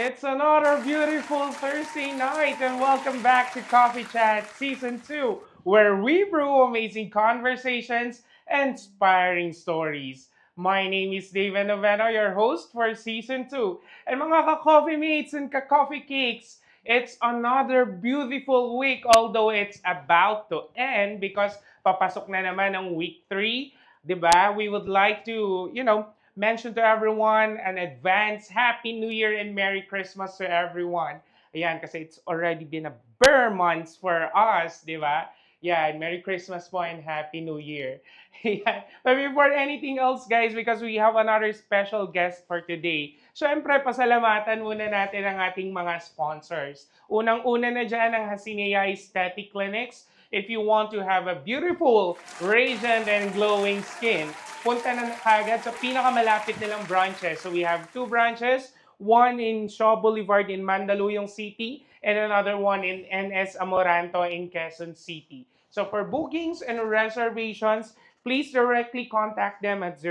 It's another beautiful Thursday night, and welcome back to Coffee Chat Season 2, where we brew amazing conversations and inspiring stories. My name is David Noveno, your host for Season 2. And mga ka-coffee mates and ka-coffee cakes, it's another beautiful week, although it's about to end because papasok na naman ang week 3. 'Di ba? We would like to, mention to everyone an advance Happy New Year and Merry Christmas to everyone. Ayan, kasi it's already been a bare months for us, di ba? Yeah, and Merry Christmas po and Happy New Year. Yeah. But before anything else, guys, because we have another special guest for today, syempre, pasalamatan muna natin ang ating mga sponsors. Unang-una na dyan ang Hasinea Aesthetic Clinics. If you want to have a beautiful, radiant, and glowing skin, punta na kagad sa pinakamalapit nilang branches. So we have two branches, one in Shaw Boulevard in Mandaluyong City and another one in NS Amoranto in Quezon City. So for bookings and reservations, please directly contact them at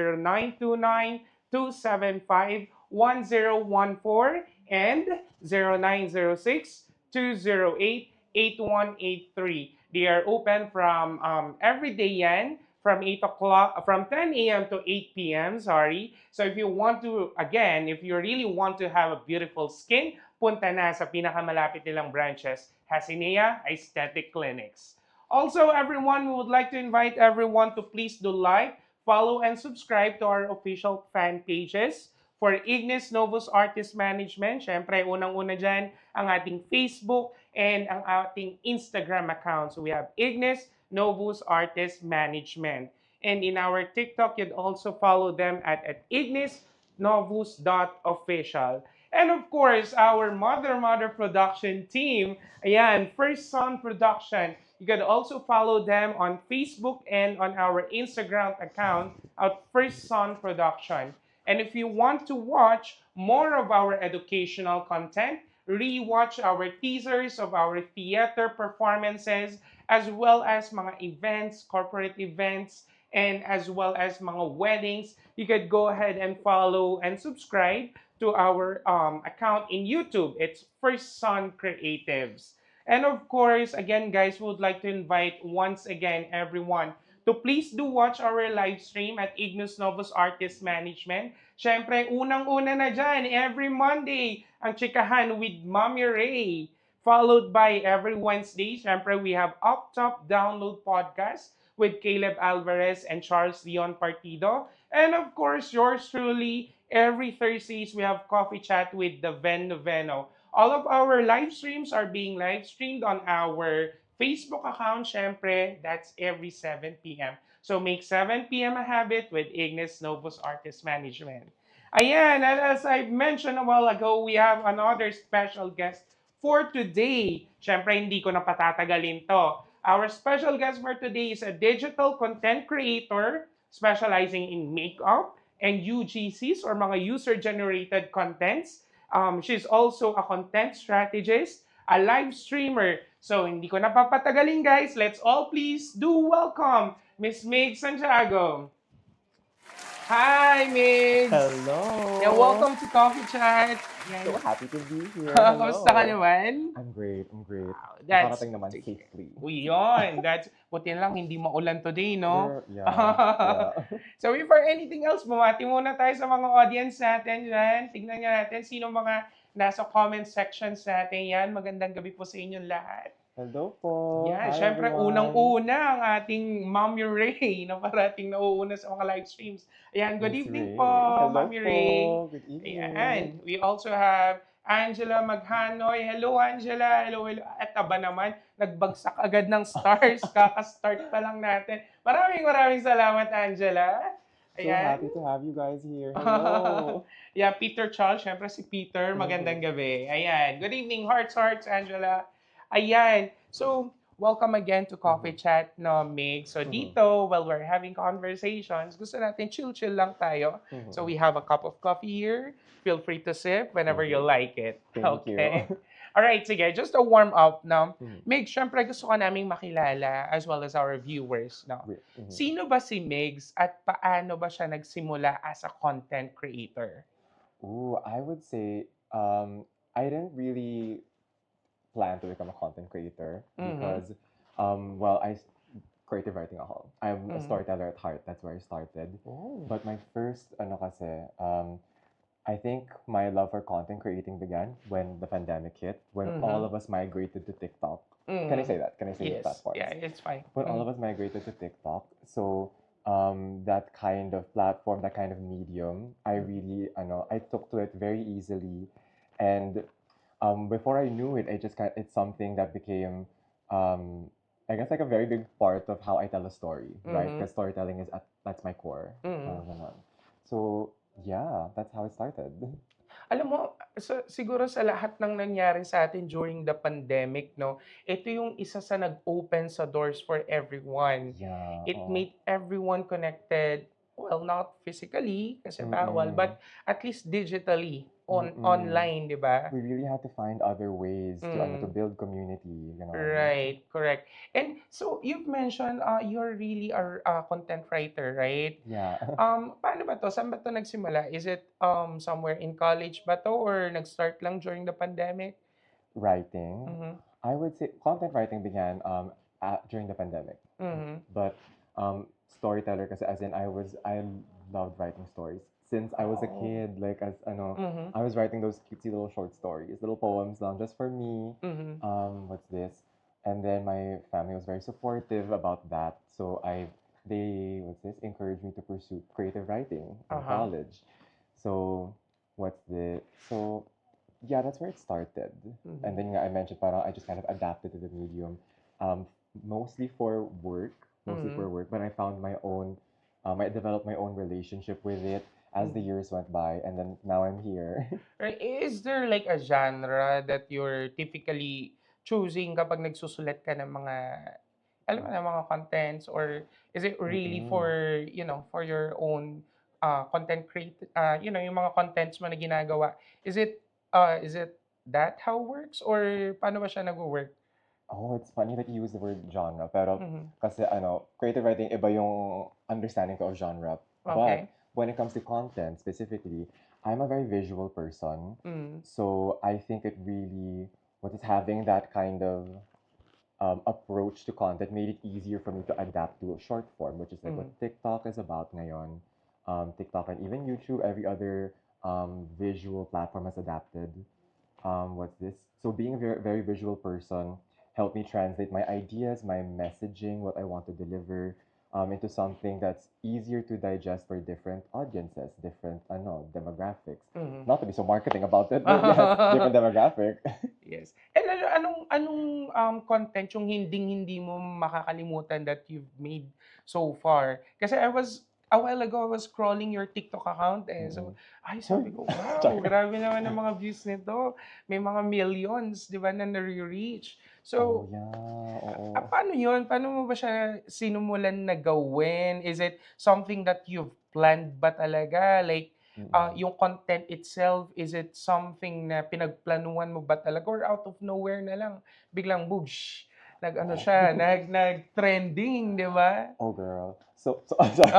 0929-275-1014 and 0906-208-8183. They are open from every day yan from 8 o'clock, from 10 a.m. to 8 p.m. Sorry. So if you want to, again, if you really want to have a beautiful skin, punta na sa pinakamalapit nilang branches, Hasinea Aesthetic Clinics. Also, everyone, we would like to invite everyone to please do like, follow, and subscribe to our official fan pages. For Ignis Novus Artist Management, syempre, unang-una dyan, ang ating Facebook and ang ating Instagram account. So we have Ignis Novus Artist Management. And in our TikTok, you'd also follow them at ignisnovus.official. And of course, our Mother production team, ayan, First Son Production. You can also follow them on Facebook and on our Instagram account at First Son Production. And if you want to watch more of our educational content, re-watch our teasers of our theater performances, as well as mga events, corporate events, and as well as mga weddings, you could go ahead and follow and subscribe to our account in YouTube. It's First Son Creatives. And of course, again, guys, we would like to invite once again everyone to please do watch our live stream at Ignus Novus Artist Management. Siyempre, unang-una na dyan, every Monday, ang chikahan with Mommy Ray. Followed by every Wednesday, siyempre, we have Up Top Download Podcast with Caleb Alvarez and Charles Leon Partido. And of course, yours truly, every Thursdays, we have Coffee Chat with the Ven Noveno. All of our live streams are being live streamed on our Facebook account, syempre, that's every 7 p.m. So make 7 p.m. a habit with Ignis Novus Artist Management. Ayan, and as I mentioned a while ago, we have another special guest for today. Syempre, hindi ko na patatagalin to. Our special guest for today is a digital content creator specializing in makeup and UGCs or mga user-generated contents. She's also a content strategist, a live streamer. So, hindi ko napapatagalin, guys. Let's all please do welcome Miss Meg Santiago. Hi, Migs! Yeah, Hello! welcome to Coffee Chat. So Yan. happy to be here. Kamusta ka Hello! naman? I'm great, I'm great. Wow, that's Nakarating naman good to hear. safely. Uy, yun. That's, buti na lang hindi maulan today, no? Yeah, yeah. So before anything else, bumati muna tayo sa mga audience natin dyan. Tignan nga natin sino mga nasa comment sections natin yan. Magandang gabi po sa inyong lahat. Hello po. Yan, Hi syempre everyone. unang-una ang ating Mommy Ray na parating nauuna sa mga live streams. Ayan, good Miss evening po, Ray. Hello Mommy po. Ray. Good Ayan, evening. we also have Angela Maghanoy. Hello, Angela. Hello, hello. At aba naman, nagbagsak agad ng stars. Kaka-start pa lang natin. Maraming salamat, Angela. So Ayan. happy to have you guys here. Hello. Yeah, Peter Charles. Syempre si Peter. Magandang Mhm. gabi. Ayan. Good evening, hearts, Angela. Ayan. So, welcome again to Coffee Mhm. Chat, no, Mig. So, Mhm. dito, while we're having conversations, gusto natin chill-chill lang tayo. So, we Mhm. have a cup of coffee here. Feel free to sip whenever you Mhm. like it. Thank you. Okay? Alright, sige. Just a warm up, no? Mhm. Mig, syempre gusto ka naming makilala as well as our viewers, no? Wait, mhm. Sino ba si Migs at paano ba siya nagsimula as a content creator? Ooh, I would say um I didn't really plan to become a content creator Mm-hmm. because, well, creative writing ako. I'm a Mm-hmm. storyteller at heart. That's where I started. Oh. But my first, ano kasi, I think my love for content creating began when the pandemic hit, when all Mm-hmm. of us migrated to TikTok. Can I Mm-hmm. say that? Can I say Yes. Yeah, platforms? it's fine. When all of us migrated to TikTok, so that kind of platform, that kind of medium, I really, I took to it very easily, and before I knew it, it's something that became, um, I guess, like a very big part of how I tell a story, right? Mm-hmm. Because storytelling that's my core. Mm-hmm. Parang ganon. So yeah, that's how it started. Alam mo, siguro sa lahat ng nangyari sa atin during the pandemic, no, ito yung isa sa nag-open sa doors for everyone. Yeah. It made everyone connected, well, not physically, kasi bawal, Mm-mm. but at least digitally, Mm-mm. online, di ba? We really had to find other ways to Mm. build community, Right, correct. And so you've mentioned you're really a content writer, right? Yeah. Paano ba 'to? Saan ba 'to nagsimula? Is it somewhere in college ba 'to or nag-start lang during the pandemic? Writing. Mhm. I would say content writing began during the pandemic, Mhm. but storyteller kasi as in I loved writing stories since I was a Oh. kid. Like Mhm. I was writing those cutesy little short stories, little poems lang just for me. Mhm. What's this? And then my family was very supportive about that, so they what's this encouraged me to pursue creative writing in Uh-huh. college. So what's the so yeah, that's where it started. And Mhm. then I mentioned parang I just kind of adapted to the medium, um, mostly for work, Mhm. But I found my own, I developed my own relationship with it as the Mhm. years went by, and then now I'm here. Right. Is there like a genre that you're typically choosing kapag nagsusulat ka ng mga, alam mo na, mga contents, or is it really Mm-mm. for, for your own content yung mga contents mo na ginagawa? Is it that how it works or paano ba siya nagwo-work? Oh, it's funny that you use the word genre, pero Mhm. kasi creative writing, iba yung understanding ko of genre. But Okay. when it comes to content specifically, I'm a very visual person. Mm. So I think it really, what is having that kind of approach to content made it easier for me to adapt to a short form, which is like what Mm. TikTok is about ngayon. TikTok and even YouTube, every other visual platform has adapted. What's this? So being a very visual person helped me translate my ideas, my messaging, what I want to deliver, into something that's easier to digest for different audiences, different demographics. Mhm. Not to be so marketing about it, but yes, different demographic. Yes. And anong content yung hinding-hindi mo makakalimutan that you've made so far? Kasi a while ago, I was scrolling your TikTok account eh. So, Mm-mm. ay, sabi ko, wow, Char. grabe naman ang mga views nito. May mga millions, di ba, na nare-reach. Oh So, yeah, oo. paano yun? Paano mo ba siya sinumulan na gawin? Is it something that you've planned ba talaga? Like, Mm-mm. yung content itself, is it something na pinagplanuhan mo ba talaga or out of nowhere na lang, biglang boosh, nag-ano Oh. siya, nag-trending, di ba? Oh girl. So I'm sorry.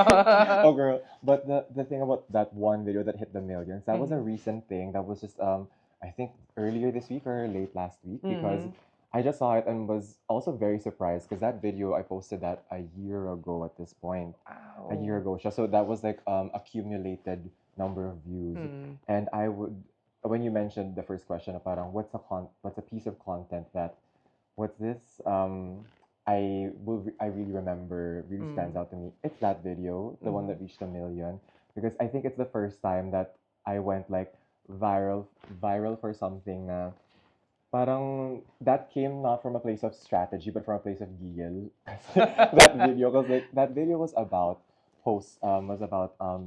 Oh girl. But the thing about that one video that hit the millions, that was a Mhm. recent thing. That was just I think earlier this week or late last week because Mhm. I just saw it and was also very surprised because that video I posted that a year ago at this point. A year Wow. ago siya. So that was like accumulated number of views. Mm. And I would when you mentioned the first question, parang what's a piece of content that what's this? I really remember really stands Mm. out to me. It's that video, the one Mhm. that reached a million, because I think it's the first time that I went like viral viral for something na parang that came not from a place of strategy but from a place of giggle. That video was like that video was about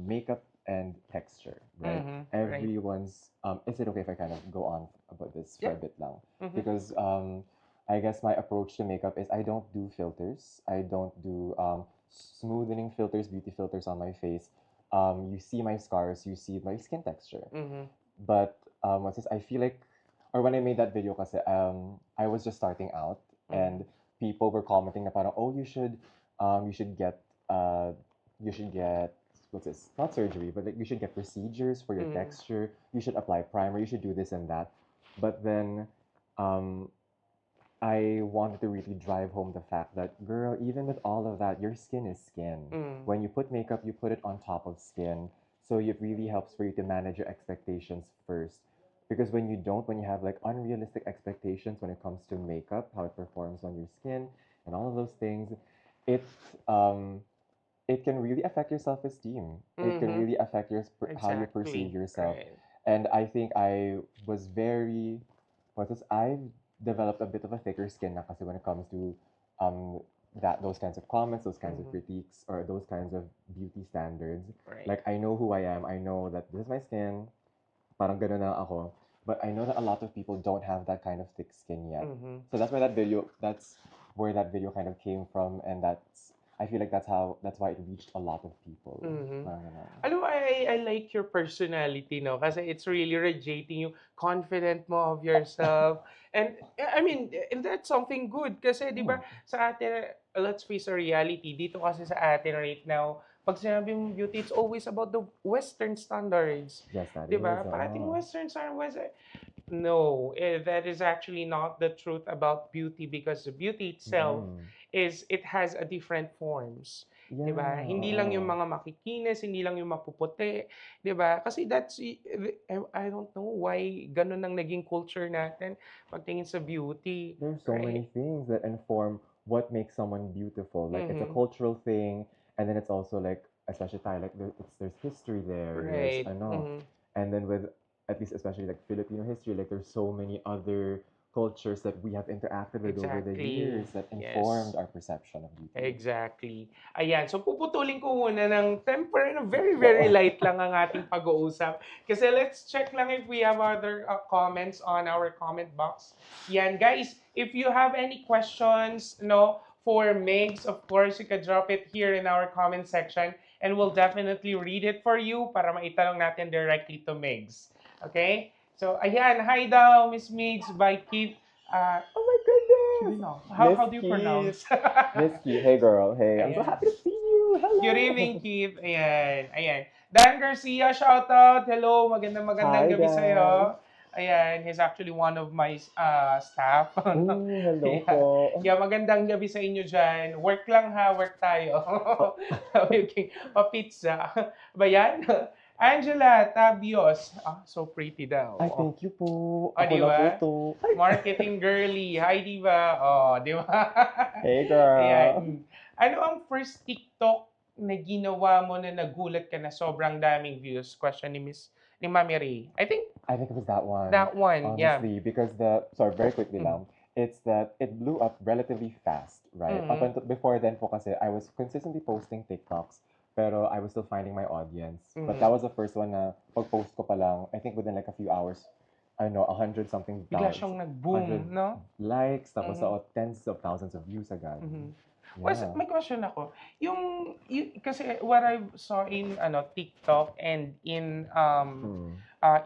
makeup and texture, right? Mhm. Right. Everyone's is it okay if I kind of go on about this for Yeah. a bit now? Mhm. Because I guess my approach to makeup is I don't do filters. I don't do smoothening filters, beauty filters on my face. You see my scars, you see my skin texture. Mhm. But what's this? I feel like, or when I made that video, kasi I was just starting out, and Mhm. people were commenting na parang, oh, you should get, uh, you should get, what's this? Not surgery, but like you should get procedures for your Mhm. texture. You should apply primer. You should do this and that. But then um, I wanted to really drive home the fact that, girl, even with all of that, your skin is skin. Mm. When you put makeup, you put it on top of skin. So it really helps for you to manage your expectations first. Because when you don't, when you have like unrealistic expectations when it comes to makeup, how it performs on your skin, and all of those things, it um, it can really affect your self-esteem. It can Mm-hmm. really affect how you perceive Exactly. yourself. Right. And I think I was very, what is, I've developed a bit of a thicker skin na kasi when it comes to um those kinds of comments, those kinds of Mm-hmm. critiques, or those kinds of beauty standards. Right. Like I know who I am. I know that this is my skin. Parang ganun na ako. But I know that a lot of people don't have that kind of thick skin yet. Mm-hmm. So that's where that video kind of came from, and I feel like that's why it reached a lot of people. Mm-hmm. Parang ganun. Alam mo, I like your personality, no? Kasi it's really radiating you, confident mo of yourself. And, I mean, and that's something good. Kasi, di Hmm. ba, sa atin, let's face the reality, dito kasi sa atin right now, pag sinabi mong beauty, it's always about the Western standards. Yes, that Di is. ba? Parating Western standards. No, that is actually not the truth about beauty because the beauty itself Mm-mm. is it has a different forms. 'Di ba? Yeah, Hindi lang yung oo. mga makikinis, hindi lang yung mapuputi, 'di ba? Kasi I don't know why ganun ang naging culture natin pagtingin sa beauty, There's so many right? things that inform what makes someone beautiful. Like it's a Mhm. cultural thing, and then it's also like, especially Thai, like there's history there. There's Right. I know, Mhm. and then with at least especially like Filipino history, like there's so many other cultures that we have interacted with over the Exactly. years that informed Yes. our perception of beauty. Exactly. Ayan, so puputulin ko muna ng temporary, very, Oo. very light lang ang ating pag-uusap. Kasi let's check lang if we have other comments on our comment box. Yan, guys, if you have any questions, no, for Migs, of course, you can drop it here in our comment section and we'll definitely read it for you para maitanong natin directly to Migs. Okay? So, ayan, hi daw, Miss Migs by Keith. Oh my Should we goodness! know? Miss How do you Keith. pronounce? Miss Keith. Hey girl. Hey, I'm so Ayan. happy to see you. Good Hello. evening, Keith. Ayan, ayan. Dan Garcia, shoutout. Hello, magandang Hi, gabi Dan. sa'yo. Ayan, he's actually one of my staff. Hello po. yeah. yeah, magandang gabi sa inyo dyan. Work lang ha, work tayo. Oh, okay, pa-pizza. Ba yan? Angela Tabios. Ah, so pretty daw. ay, thank you po. Oh, Ako di lang po ba? to. Ay. Marketing girly. Hi, diva. Oh, di ba? Hey, Ayan. girl. Ano ang first TikTok na ginawa mo na nagulat ka na sobrang daming views? Question ni Mami Ray. I think I think it was that one, that one. Yeah. honestly, because sorry, very quickly Mm. lang, it's that it blew up relatively fast, right? Up Mhm. until before then po kasi, I was consistently posting TikToks, pero I was still finding my audience. But that Mhm. was the first one na pag-post ko pa lang, I think within like a few hours, I don't know, 100 something Bigla dollars, siyang 100 nag-boom, no? likes, tapos Mhm. tens of thousands of views agad. Mhm. Was Yeah. may question ako. Yung kasi what I saw in TikTok and in Hmm.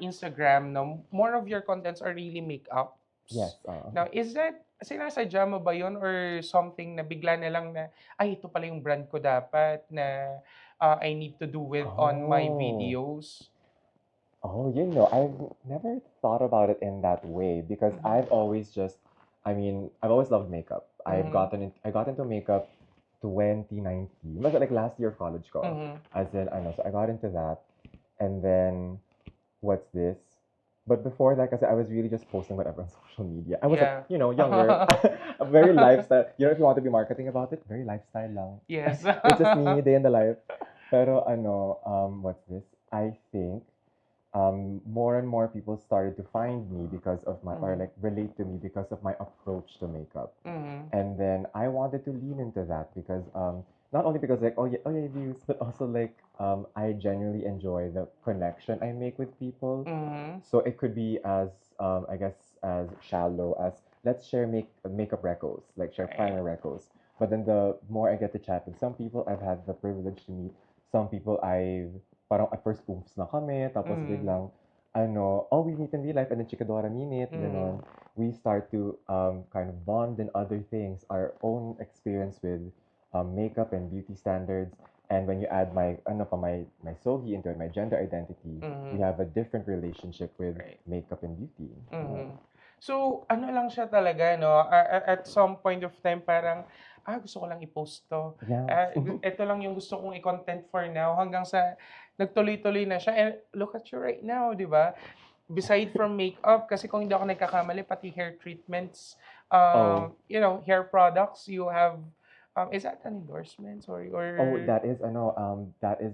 Instagram, no, more of your contents are really Yes. makeups. Now, is that sinasadya mo ba yun or something na bigla na lang na, ay, ito pala yung brand ko dapat na I need to do with on my Oh. videos? Oh, I've never thought about it in that way because Mhm. I've always loved makeup. Mhm. I got into makeup 2019. Was it like last year of college ko? Mhm. As in, I know, so I got into that. And then, what's this? But before that, because I was really just posting whatever on social media. I was like, Yeah. younger, very lifestyle. If you want to be marketing about it, very lifestyle lang. Yes. It's just me, day in the life. Pero what's this? I think more and more people started to find me because of or Mhm. like relate to me because of my approach to makeup. Mhm. And then I wanted to lean into that because not only because like oh yeah views, but also like I genuinely enjoy the connection I make with people. Mhm. So it could be as I guess as shallow as let's share makeup recos, like share Right. primer recos. But then the more I get to chat with some people, I've had the privilege to meet some people I've parang at first oops na kami, tapos Mhm. biglang oh, we meet in real life, and then Chikadora minute, Mhm. ganon. We start to kind of bond in other things, our own experience with makeup and beauty standards. And when you add my sogi into it, my gender identity, we Mhm. have a different relationship with Right. makeup and beauty. Mhm. So, ano lang siya talaga 'no, at some point of time parang, gusto ko lang i-post 'to. Yeah. Eto lang yung gusto kong i-content for now hanggang sa nagtuloy-tuloy na siya and look at you right now, 'di ba? Beside from makeup, kasi kung hindi ako nagkakamali, pati hair treatments, Oh, hair products, you have, is that an endorsement? Sorry, oh, or that is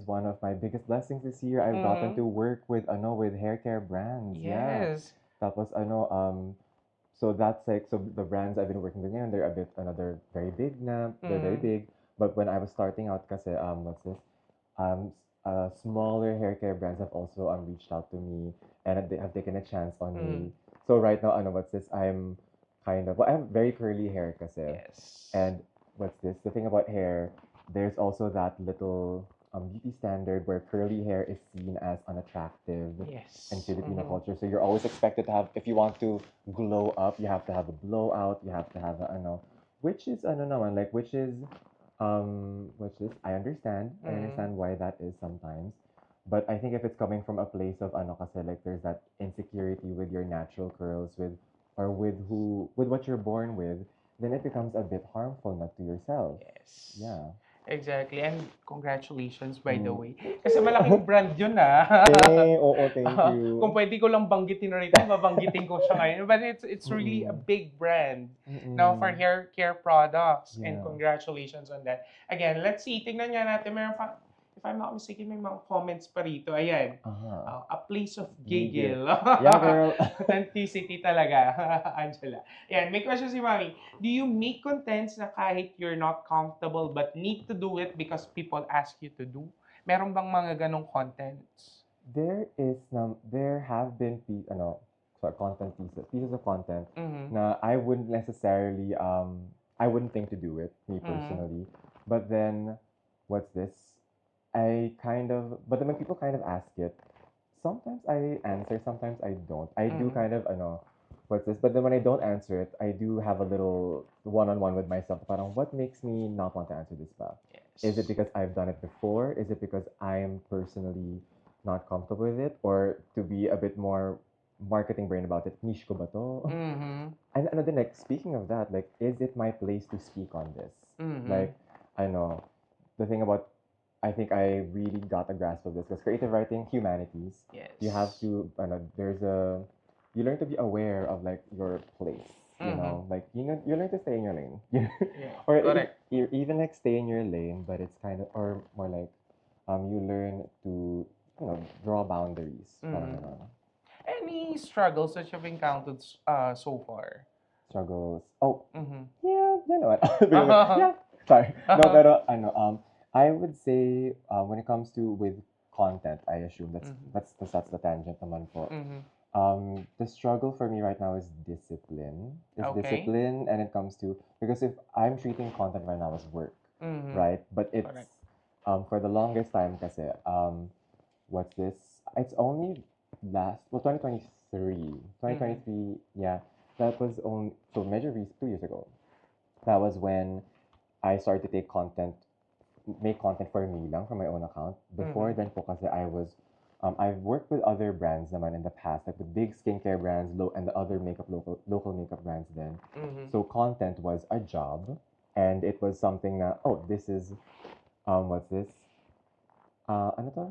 one of my biggest blessings this year. I've gotten mhm. to work with with hair care brands. Yeah. Yes. Tapos so that's like, so the brands I've been working with ngayon, they're a bit another very big na, they're very Mm, big. But when I was starting out kasi what's this? Smaller hair care brands have also reached out to me and they have taken a chance on me. mm, So right now, what's this? I'm kind of, well, I have very curly hair kasi. yes. And what's this? The thing about hair, there's also that little beauty standard where curly hair is seen as unattractive in Yes. Filipino Mhm. culture. So you're always expected to have, if you want to glow up, you have to have a blowout, you have to have a, which is, naman, like, which is, I Mm, understand why that is sometimes. But I think if it's coming from a place of, kasi, like, there's that insecurity with your natural curls, or with what you're born with, then it becomes a bit harmful not to yourself. yes. Yeah. Exactly, and congratulations by the way. Thank Kasi you. malaking brand yun, Oo, thank Kung you. puwede ko lang banggitin right now, babanggitin ko siya ngayon. But it's really a Mm-mm. big brand now for Mm-mm. hair care products, and Yeah. congratulations on that. Again, let's see, tignan nga natin, if I'm not mistaken, may mga comments pa rito. Ayan, Uh-huh. a place of Gigil. giggle. Yeah, girl. Authenticity talaga, Angela. Ayan, may question si Mami. Do you make contents na kahit you're not comfortable but need to do it because people ask you to do? Meron bang mga ganong contents? There have been sorry, content pieces of content Mhm. na I wouldn't necessarily I wouldn't think to do it, me Mhm. personally. But then what's this? But then when people kind of ask it, sometimes I answer, sometimes I don't. I do Mhm. kind of what's this? But then when I don't answer it, I do have a little one-on-one with myself. Parang, what makes me not want to answer this ba? Is it Yes. because I've done it before? Is it because I'm personally not comfortable with it? Or to be a bit more marketing brain about it, niche ko ba to? Mhm. And then, like, speaking of that, like, is it my place to speak on this? Mhm. Like, I know the thing about, I think I really got a grasp of this because creative writing, humanities, you have Yes. to, you learn to be aware of, like, your place. Mhm. Like, you learn to stay in your lane, Yeah. or Correct. even like stay in your lane, but it's kind of, or more like, you learn to, draw boundaries. Parang Mhm. ganon. Any struggles that you've encountered so far? Struggles. Oh, Mhm. yeah, what? Yeah, sorry. No, pero I would say when it comes to with content, I assume Mhm. that's the tangent naman po. Mhm. The struggle for me right now is discipline. Okay. And it comes to, because if I'm treating content right now as work, Mhm. right? But it's Correct. for the longest time kasi what's this? It's only last, well, 2023. Mhm. 2023, yeah. That was only, so major 2 years ago. That was when I started to make content for me lang, for my own account. Before Mhm. then po kasi I've worked with other brands naman in the past, like with big skincare brands, and the other local makeup brands then. Mhm. So content was a job, and it was something na, oh, this is, what's this? Ano to?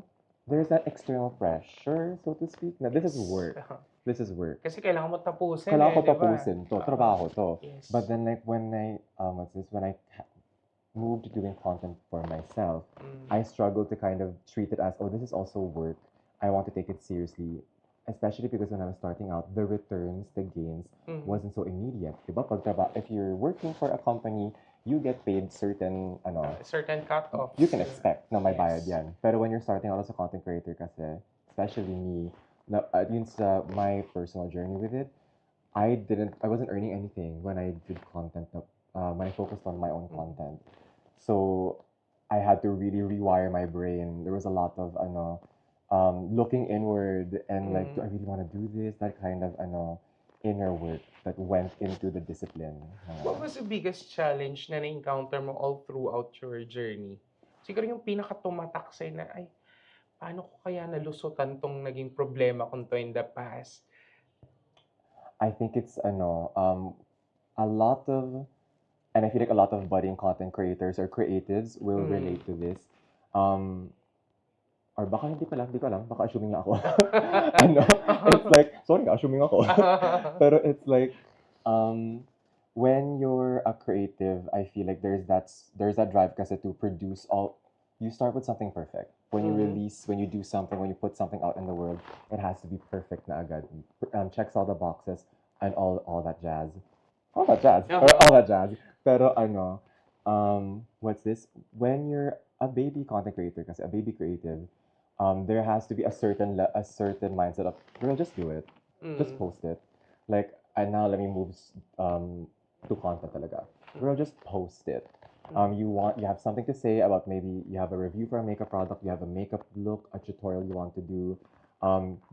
There's that external pressure, so to speak, na this is Yes. work. This is work. Kasi kailangan mo tapusin Kailangan eh, ko 'di ba? tapusin to, Oo. trabaho to. But Yes. then, like, when I moved to doing content for myself, Mm. I struggled to kind of treat it as, oh, this is also work. I want to take it seriously, especially because when I was starting out, the returns, the gains Mhm. wasn't so immediate. Diba? If you're working for a company, you get paid certain, Certain you cut-offs. can expect na may bayad Yes. yan. Pero when you're starting out as a content creator kasi, especially me, yun sa my personal journey with it, I wasn't earning anything when I did content, when I focused on my own Mhm. content. So I had to really rewire my brain. There was a lot of, looking inward and like, do I Mhm. really want to do this? That kind of, inner work that went into the discipline. What was the biggest challenge na na-encounter mo all throughout your journey? siguro yung pinaka-tumatak sa'yo na, "Ay, paano ko kaya nalusutan 'tong naging problema ko 'to in the past?" I think it's a lot of, and I feel like a lot of budding content creators or creatives will Mm. relate to this. Um, or baka hindi ko alam, baka assuming lang ako. Ano, it's like, sorry, assuming ako. Pero it's like, um, when you're a creative, I feel like there's that drive kasi to produce all. You start with something perfect. When you Mhm. release, when you do something, when you put something out in the world, it has to be perfect na agad. Checks all the boxes and all that jazz. All that jazz. Or all that jazz. Pero what's this? When you're a baby content creator, kasi a baby creative, there has to be a certain mindset of, girl, just do it, just Mm. post it. Like, and now let me move to content talaga. Girl, just post it. Mm. You have something to say about, maybe you have a review for a makeup product, you have a makeup look, a tutorial you want to do.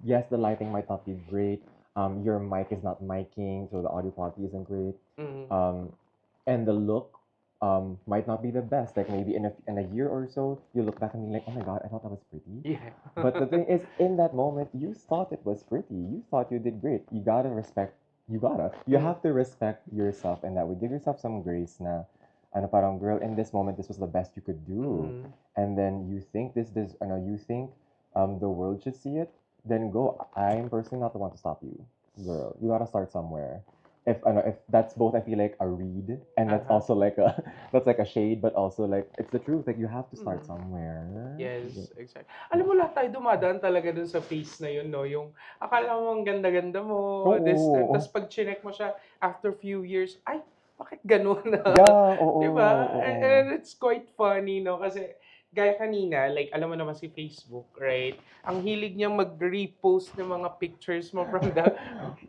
Yes, the lighting might not be great. Your mic is not miking, so the audio quality isn't great. Mm. Um, and the look might not be the best. Like, maybe in a year or so, you look back and be like, oh my god, I thought that was pretty. Yeah. But the thing is, in that moment, you thought it was pretty. You thought you did great. You gotta respect. You Mm. have to respect yourself, and that would give yourself some grace. Na, ano, parang, girl, in this moment, this was the best you could do. Mm. And then you think you think the world should see it. Then go. I'm personally not the one to stop you, girl. You gotta start somewhere. If that's both, I feel like a read, and that's Uh-huh. also like a that's like a shade, but also like it's the truth. Like, you have to start Mm. somewhere. Yes, exactly. Yeah. Alam mo, lahat tayo dumadaan talaga dun sa phase na yun 'no, yung akala mo ang ganda-ganda mo, this time, Oo. ta's 'pag chineck mo siya after few years, "Ay, bakit gano'n?" Yeah, oo, 'Di ba? And oo. it's quite funny 'no, kasi gaya kanina, like alam mo naman si Facebook, right? Ang hilig niyang mag-repost ng mga pictures mo from the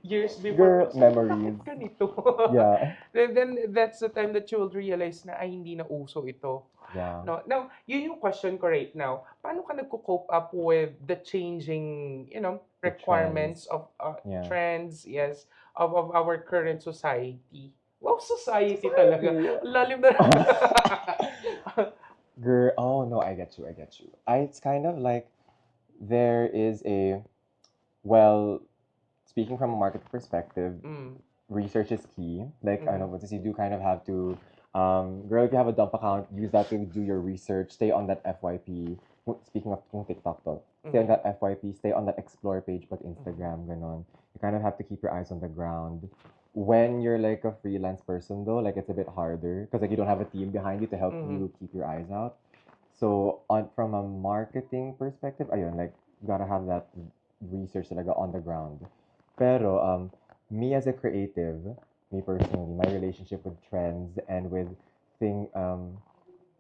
years before. Girl, Sabi ko, memories. "Bakit ganito?" Yeah. Then that's the time that you will realize na, "Ay, hindi na uso ito." Yeah. No, now, yun yung question ko right now. Paano ka nagko-cope up with the changing, The trends. requirements of Yeah. trends, yes, of our current society? Wow, society talaga. Society. Ang lalim na. Girl, oh no, I get you, I get you. It's kind of like there is a, well, speaking from a market perspective, Mm, research is key. Like, I know, mhm, but you do kind of have to, girl, if you have a dump account, use that to do your research. Stay on that FYP. Speaking of kung TikTok to, stay on mhm, that FYP. Stay on that explore page, but mhm, Instagram, ganon. You kind of have to keep your eyes on the ground. When you're like a freelance person, though, like, it's a bit harder because, like, you don't have a team behind you to help mhm, you keep your eyes out. So, on from a marketing perspective, ayun, like, you gotta have that research talaga on the ground. Pero me as a creative, me personally, my relationship with trends and thing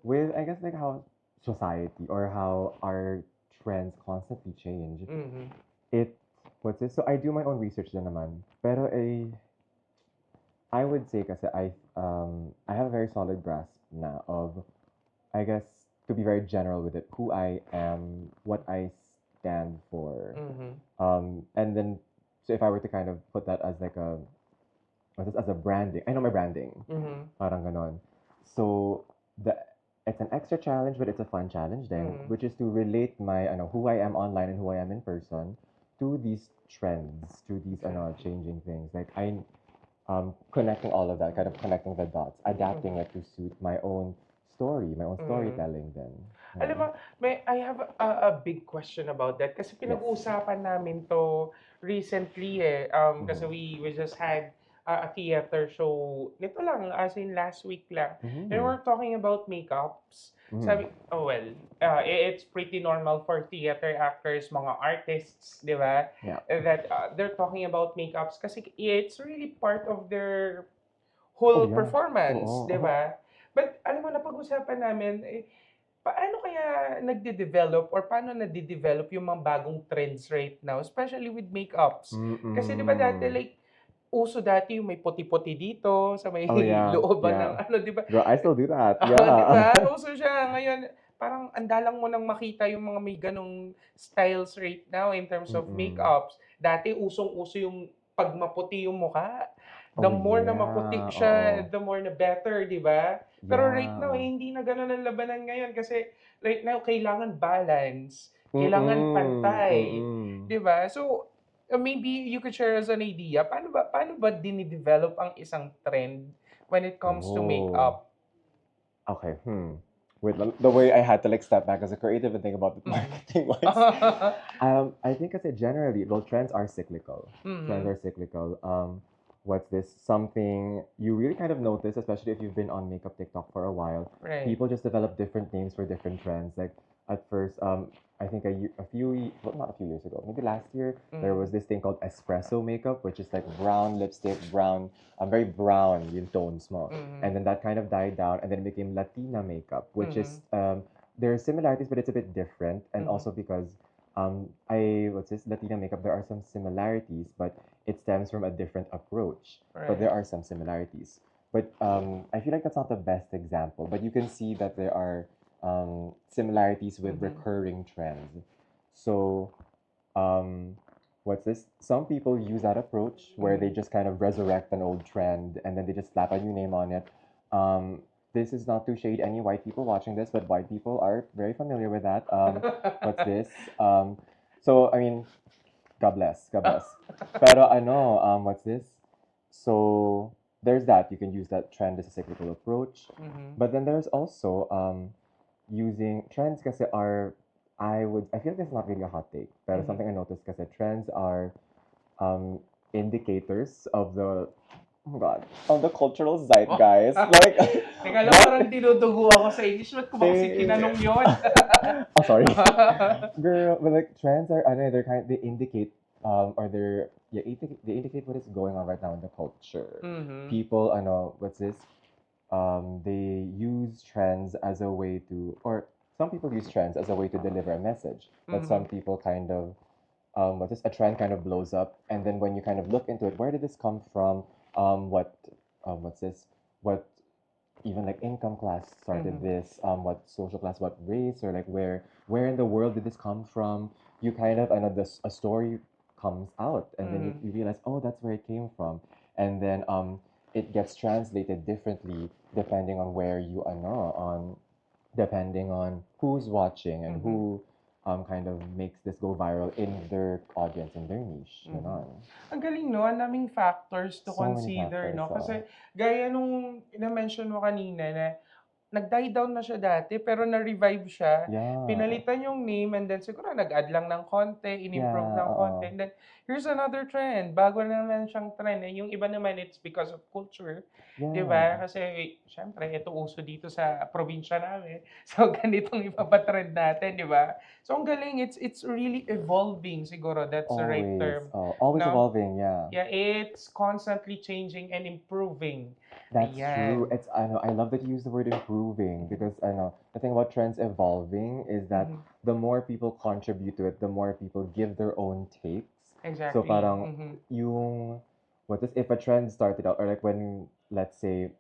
with, I guess, like, how society or how our trends constantly change. mhm, It What's this? So I do my own research din naman. Pero I would say kasi I have a very solid grasp na of, I guess, to be very general with it, who I am, what I stand for. mhm, And then, so if I were to kind of put that as like as a branding, I know my branding, mhm, parang ganon. So the it's an extra challenge, but it's a fun challenge then, mhm. which is to relate my, who I am online and who I am in person to these trends, to these, Exactly. changing things. Like, connecting all of that, kind of connecting the dots, adapting Mhm, it to suit my own story, my own mhm. storytelling then. Alam Yeah. mo, I have a big question about that kasi Yes. pinag-uusapan namin 'to recently, eh. Kasi Mm-hmm. we just had a theater show nito lang, as in last week lang. And Mm-hmm. we're talking about makeups. Mm-hmm. Sabi, oh well, it's pretty normal for theater actors, mga artists, 'di ba? Yeah. That they're talking about makeups kasi it's really part of their Oh whole yeah. performance, 'di Oo. ba? But alam mo, napag-usapan namin, paano kaya nagde-develop or paano nade-develop yung mga bagong trends right now, especially with makeups? Kasi 'di ba dati, Mm-mm. like, uso dati yung may puti-puti dito sa may Oh yeah, looban ng yeah. ano, 'di ba? Girl, I still do that. Oo, 'di Yeah. ba? Uso siya. Ngayon, parang andalang mo nang makita yung mga may gano'ng styles right now in terms of Mm-mm. makeups. Dati usong-uso yung 'pag maputi yung mukha, The Oh more na maputi yeah, siya, oo. the more na better, di ba? Pero right Yeah, now, oo. hindi na ganun ang labanan ngayon kasi right now, kailangan balance, kailangan Mm, pantay, mm. di ba? So, maybe you could share us an idea, paano ba dinidevelop ang isang trend when it comes to Oh. makeup? Okay, Wait, the way I had to like step back as a creative and think about it Mhm. marketing wise. I think I said generally, well, trends are cyclical. Trends Mhm. are cyclical. What's this? Something you really kind of notice, especially if you've been on makeup TikTok for a while. Right. People just develop different names for different trends. Like at first, I think well, not a few years ago, maybe last year, there was Mhm. this thing called espresso makeup, which is like brown lipstick, brown, very brown yung tones mo. And Mhm. then that kind of died down, and then it became Latina makeup, which is Mhm. there are similarities, but it's a bit different, and Mhm. also because I what's this Latina makeup, there are some similarities, but it stems from a different approach. But there Right. are some similarities. But I feel like that's not the best example, but you can see that there are similarities with Mhm. recurring trends. So um, what's this? Some people use that approach where they Mhm. just kind of resurrect an old trend and then they just slap a new name on it. This is not to shade any white people watching this, but white people are very familiar with that. What's this? So I mean, God bless, God bless. Pero ano, what's this? So there's that. You can use that trend as a cyclical approach, Mhm. but then there's also using trends kasi are I feel like this is not really a hot take, but Mhm. something I noticed kasi trends are um indicators of the oh my god of the cultural Oh. zeitgeist. Like Teka lang, what parang tinutugo ako sa English. Ba't ko ba kasi they tinanong yun? oh sorry. Girl, but like trends are ano, they're kind they indicate or they're yeah, they indicate what is going on right now in the culture. Mhm. People ano, what's this? They use trends as a way to, or some people use trends as a way to deliver a message. But some Mhm. people kind of, what is a trend kind of blows up, and then when you kind of look into it, where did this come from? What's this? What even like income class started Mhm. this? What social class? What race? Or like where in the world did this come from? You kind of, I know this a story comes out, and then Mhm. you realize, oh, that's where it came from, and then it gets translated differently depending on where you are no, on depending on who's watching and Mhm. who kind of makes this go viral in their audience, in their niche. Mhm. Ganon. Ang galing 'no, ang daming factors to So many consider factors. 'no, kasi gaya nung na-mention mo kanina na nag-die down na siya dati pero na-revive siya, Yeah. pinalitan yung name and then siguro nag-add lang ng konti, in-improve Yeah. ng konti, and then here's another trend, bago na naman siyang trend, eh, yung iba naman it's because of culture, 'di Yeah. ba? Kasi siyempre ito uso dito sa probinsya namin, so ganitong ipapa-trend natin, 'di ba? So ang galing, it's really evolving siguro, that's the right Always. term, Always 'no? evolving. Yeah. Yeah, it's constantly changing and improving. That's true. Ayan. It's I know I love that you use the word improving because I know the thing about trends evolving is that Mhm. the more people contribute to it, the more people give their own takes. So Exactly. parang Mhm. yung what is if a trend started out or like when let's say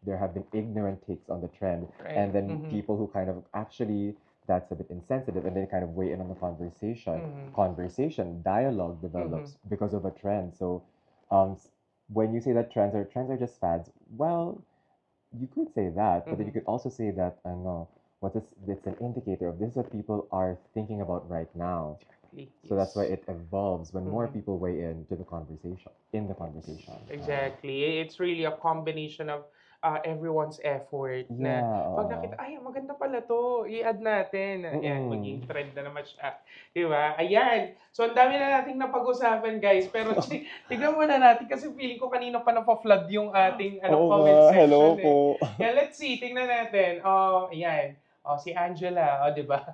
there have been ignorant takes on the trend and Right. then Mhm. people who kind of actually that's a bit insensitive and then kind of weigh in on the conversation. Mhm. Dialogue Mhm. develops because of a trend. So um when you say that trends are just fads, well, you could say that, but then you Mhm. could also say that no, what is it's an indicator of this is what people are thinking about right now. Exactly. So that's why Yes. it evolves when more Mhm. people weigh into the conversation. In the Yes. conversation. Exactly. It's really a combination of everyone's effort na Yeah. pag nakita, ay, maganda pala to, i-add natin. Ayan, Mm-mm. maging trend na naman siya. Di ba? Ayan. So, ang dami na nating napag-usapan, guys. Pero tignan muna natin kasi feeling ko kanina pa nappa-flood yung ating Oo nga, comment hello section po. eh. Yeah, let's see. Tingnan natin. Oh, ayan. Oh, si Angela, oh, di ba?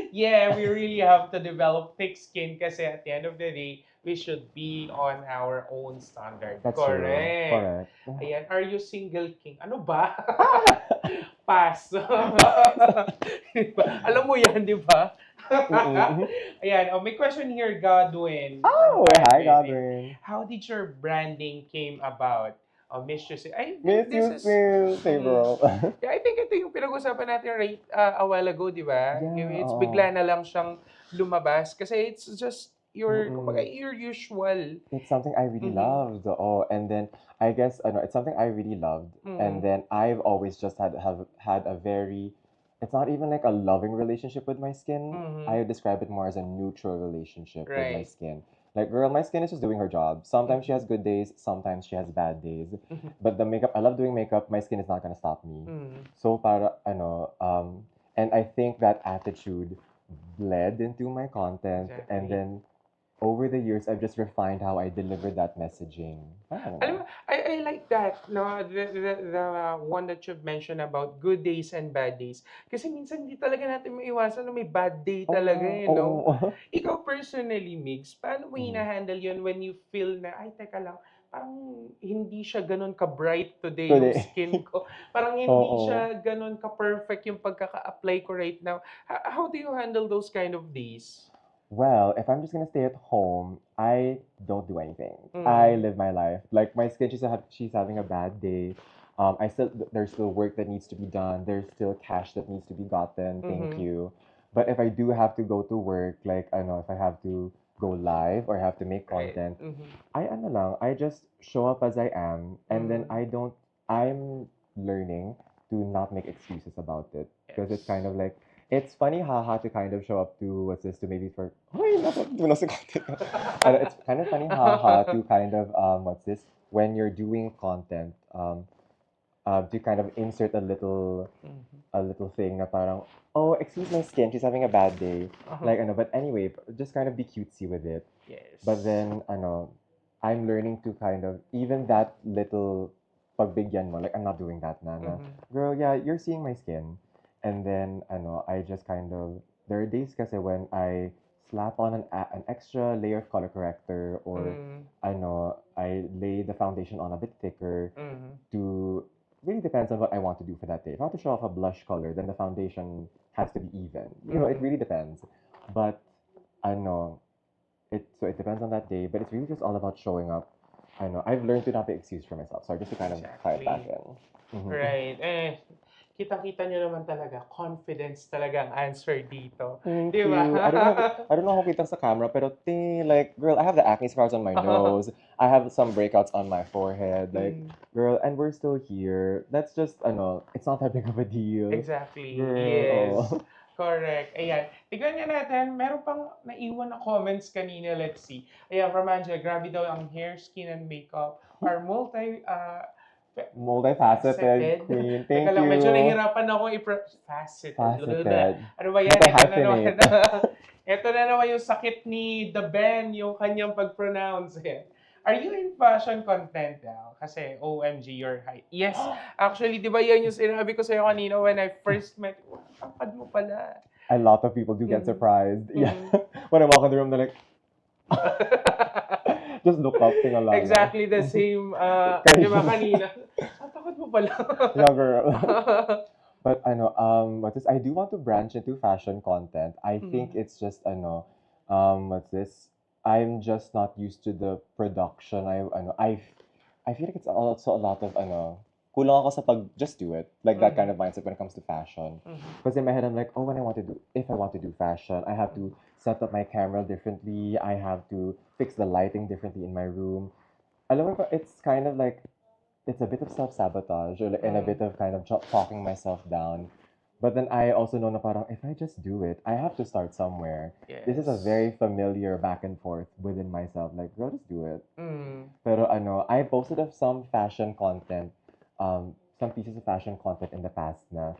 Yeah, we really have to develop thick skin kasi at the end of the day, we should be on our own standard. That's true. Correct. Correct. Ayan, are you single king? Ano ba? Pass. Diba? Alam mo yan, di ba? Mm-mm. Ayan, oh, may question here, Godwin, from Oh, hi, Calvin. Ayan. Godwin. How did your branding came about? Oh, Miss you. I think Miss this you is too. Say, mm, bro. yeah, I think ito yung pinag-usapan natin right a while ago, di ba? Yeah, It's oo. bigla na lang siyang lumabas kasi it's just kumbaga, Mm-mm. your usual. It's something I really Mhm. loved. Oh, and then I guess I know it's something I really loved. And Mhm. then I've always just have had a very, it's not even like a loving relationship with my skin. I Mhm. would describe it more as a neutral relationship with my Right. skin. Like, girl, my skin is just doing her job. Sometimes she Mhm. has good days, sometimes she has bad days. Mhm. But the makeup, I love doing makeup. My skin is not gonna stop me. Mhm. So para and I think that attitude bled into my content, and Exactly. then over the years, I've just refined how I deliver that messaging. I don't Alam mo, know. I like that, no, the one that you've mentioned about good days and bad days. Kasi minsan hindi talaga natin maiwasan na may bad day talaga Oh, eh, no? oh. Ikaw personally, Migs, paano mo Mhm. hina-handle yun when you feel na, ay, teka lang, parang hindi siya ganun ka-bright today yung Today. skin ko. Parang hindi Oo. siya ganun ka-perfect yung pagkaka-apply ko right now. How do you handle those kind of days? Well, if I'm just gonna stay at home, I don't do anything. I Mm, live my life. Like my skin, she's having a bad day. There's still work that needs to be done. There's still cash that needs to be gotten. Thank mm-hmm, you. But if I do have to go to work, like I know if I have to go live or have to make right. content, Mm-hmm, I just show up as I am, and then mm, I'm learning to not make excuses about it because it's kind yes. of like it's funny haha to kind of show up to what's this to maybe for Ay, nasa content. It's kind of funny haha to kind of what's this when you're doing content to kind of insert Mhm. a little thing na parang oh excuse my skin she's having a bad day Uh-huh. like ano but anyway just kind of be cutesy with it but Yes. then ano I'm learning to kind of even that little pagbigyan mo like I'm not doing that na Mhm. girl yeah you're seeing my skin and then ano I just kind of there are days kasi when I slap on an extra layer of color corrector or Mm. I lay the foundation on a bit thicker Mhm. to really depends on what I want to do for that day. If I want to show off a blush color, then the foundation has to be even. It Mhm. really depends. But I know it depends on that day, but it's really just all about showing up. I know I've learned to not be excused for myself. Sorry, just to kind of tie it back Exactly. in. Right. Kitang-kita nyo naman talaga, confidence talaga ang answer dito. Thank Di ba? you. I don't know how kita sa camera, pero like, girl, I have the acne scars on my nose. I have some breakouts on my forehead. Like, Mm, girl, and we're still here. That's just, it's not that big of a deal. exactly. Girl, Yes. oh. Correct. Ayan. Tignan nga natin, meron pang naiwan na comments kanina. Let's see. Ayan, from Angela, grabe daw ang hair, skin, and makeup are Multifaceted faceted. queen. Teka Thank lang, medyo you. nahihirapan ako faceted. Blablabla. Faceted. Ano ba yan? Ito na naman. Multi-hyphenate. Ito na naman yung sakit ni The Ben, yung kanyang pag-pronounce. Ayan. Are you in fashion content now? Kasi OMG, you're high. Yes, actually, di ba yan yung sinabi ko sa'yo kanina when I first met you? Ang kapad mo pala. A lot of people do get Mhm. surprised. Yeah. Mhm. When I walk in the room, they're like, just look up, tingalala. Exactly the same, di ba Kanina. kanina? Ang takot mo pala. Yeah, girl. But I know, what's this? I do want to branch into fashion content. I think Mhm. it's just, I know, what's this? I'm just not used to the production. I feel like it's also a lot of, kulang ako sa pag, just do it. Like that kind Mhm. of mindset when it comes to fashion. Mhm. Because in my head, I'm like, oh, if I want to do fashion, I have to set up my camera differently. I have to fix the lighting differently in my room. Alam mo, it's kind of like it's a bit of self-sabotage or like, and a Mhm. bit of kind of talking myself down. But then I also know na parang if I just do it, I have to start somewhere. This is a Yes. very familiar back and forth within myself. Like, girl, just do it. Mm. Pero I posted of some pieces of fashion content in the past na,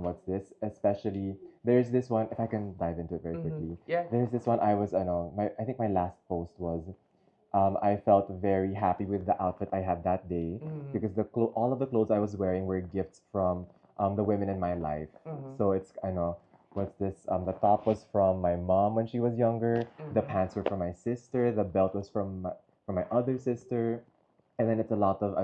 what's this? Especially, there's this one, if I can dive into it very Mhm. quickly. Yeah. There's this one I think my last post was I felt very happy with the outfit I had that day Mhm. because all of the clothes I was wearing were gifts from the women in my life. Mhm. So it's I know what's this? The top was from my mom when she was younger. The Mhm. pants were from my sister. The belt was from my other sister, and then it's a lot of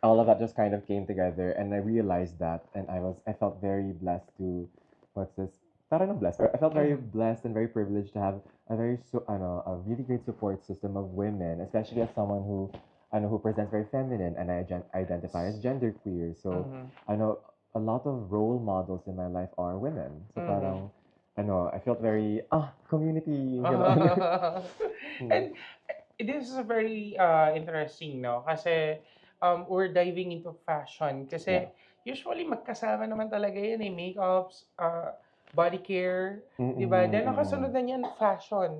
all of that just kind of came together, and I realized that, and I felt very blessed to what's this? Not blessed. I felt very Mhm. blessed and very privileged to have a really great support system of women, especially as someone who who presents very feminine and identify as Yes. genderqueer. So Mhm. I know a lot of role models in my life are women. So Mhm. parang I felt very, community, gano'n. Mm. And this is a very interesting, no? Kasi we're diving into fashion. Yeah. Kasi usually magkasama naman talaga yan eh. Makeups, body care, di ba? Mm, Then nakasunod mm. na niyan, fashion.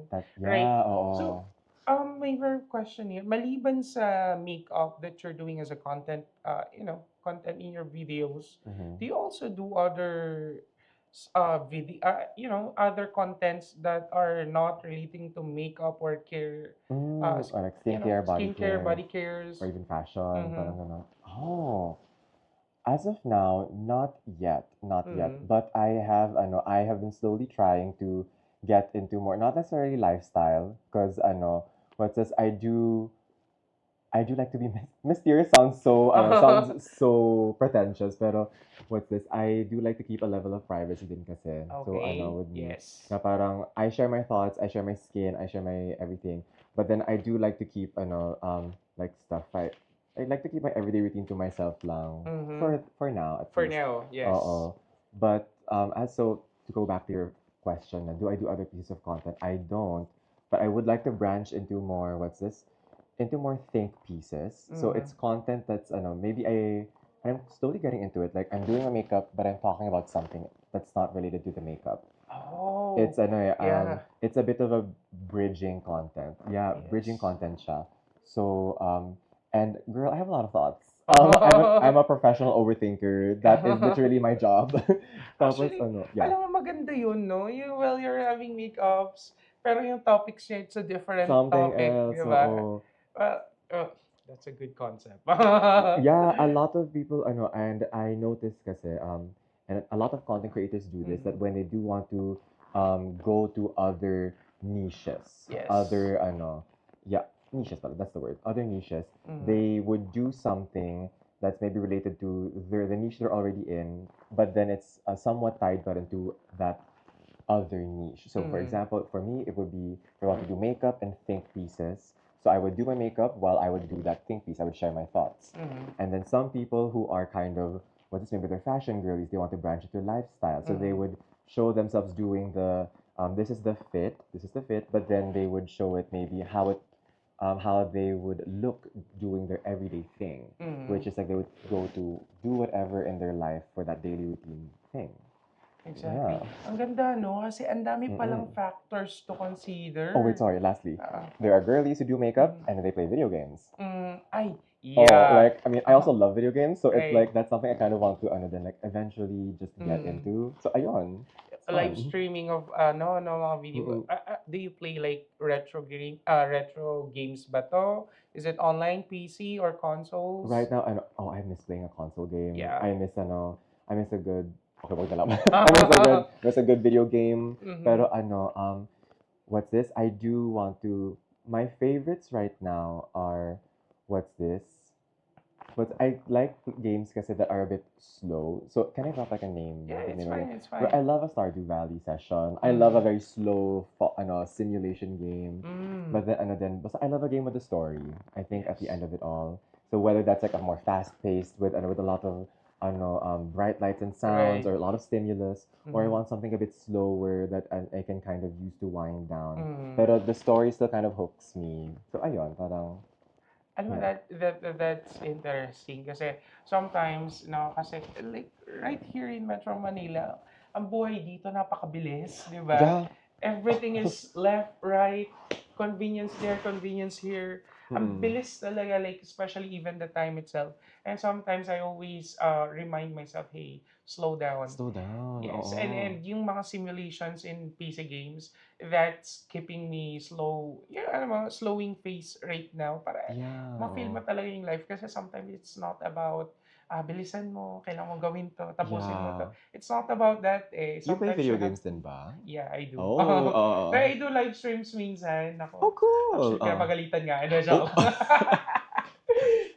Right? Yeah, So, oo. may very question here. Maliban sa makeup that you're doing as a content, content in your videos, Mhm. do you also do other other contents that are not relating to makeup or care, Or like skincare, body skincare, care, body cares? or even fashion, Mm-hmm. parang gano'n. Oh, as of now, not yet. Mm-hmm. But I have been slowly trying to get into more, not necessarily lifestyle, because what's this? I do like to be mysterious. Sounds so pretentious, pero what's this? I do like to keep a level of privacy din kasi. So Okay. with me, Yes. na parang I share my thoughts, I share my skin, I share my everything. But then I do like to keep like stuff I like to keep my everyday routine to myself lang Mm-hmm. for now at For least. now, yes. Oo. But as so to go back to your question, do I do other pieces of content? I don't, but I would like to branch into more what's this? Into more think pieces. So Mm-hmm. it's content that's I know maybe I'm slowly getting into it. Like I'm doing my makeup, but I'm talking about something that's not related to the makeup. Oh, yeah. It's a bit of a bridging content. Yeah, bridging Yes. content siya. So and girl, I have a lot of thoughts. I'm a professional overthinker. That is literally my job. Tapos Actually, yeah, alam mo maganda yun, no? While you're having makeups, pero yung topics niya, it's a different something topic, else. di ba? So Well, that's a good concept. yeah, a lot of people I know, and I noticed kasi and a lot of content creators do this that Mhm. when they do want to go to other niches, Yes. other yeah, niches, but that's the word, other niches, Mhm. they would do something that's maybe related to the niche they're already in, but then it's somewhat tied but into that other niche. So, for Mhm. example, for me, it would be if I want to do makeup and think pieces. So, I would do my makeup while I would do that think piece. I would share my thoughts. Mhm. And then some people who are kind of, what is maybe they're fashion girlies, they want to branch into lifestyle. So, they Mhm. would show themselves doing this is the fit, but then they would show it maybe how they would look doing their everyday thing, Mhm. which is like they would go to do whatever in their life for that daily routine thing. Exactly. Yeah. Ang ganda, no? Kasi ang dami Mm-mm. palang factors to Oh wait, consider. sorry. Lastly, Ah, there are girlies who do makeup mhm. and they play video games. Ay, Oh, yeah. like I mean, I also love video games, so it's Right. like that's something I kind of want to, then like eventually just get Mm. into. So ayun, it's Live fun. streaming of no mga video. Mm-mm. Do you play like retro games ba to? Is it online PC or Right consoles? now, I miss playing a console game. Yeah. I miss a good. Okay, wag na lang. I miss a good video game. Mhm. Pero what's this? I do want to. My favorites right now are, what's this? But I like games kasi that are a bit slow. So can I drop like a name? Yeah, The it's name of it? fine, it's Well, I fine. love a Stardew Valley session. I love a Mhm. very slow simulation game. Mm. But then basta I love a game with a story. I think at the Yes. end of it all. So whether that's like a more fast paced with a lot of bright lights and sounds Right. or a lot of stimulus, or I Mhm. want something a bit slower that I can kind of use to wind down. Mhm. But the story still kind of hooks me. So ayun, parang Alam mo yeah. that's interesting kasi sometimes no kasi like right here in Metro Manila, ang buhay dito napakabilis, 'di ba? Yeah. Everything is left, right, convenience there, convenience here. Ang Mm-mm. bilis talaga, like especially even the time itself. And sometimes I always remind myself, hey, slow down. Slow down, Yes, oo. and yung mga simulations in PC games, that's keeping me slow. Yeah, alam mo, slowing pace right now para Yeah, ma-feel mo oo. talaga yung life kasi sometimes it's not about bilisan mo, kailangan mo gawin to, tapusin mo to. Yeah. It's not about that eh. You play Sometimes video you have games din to. ba? Yeah, I do. Oh, Pero oo. I do live streams minsan. Oh, Ako, cool. actually, pinapagalitan nga. Ano, Oh. joke.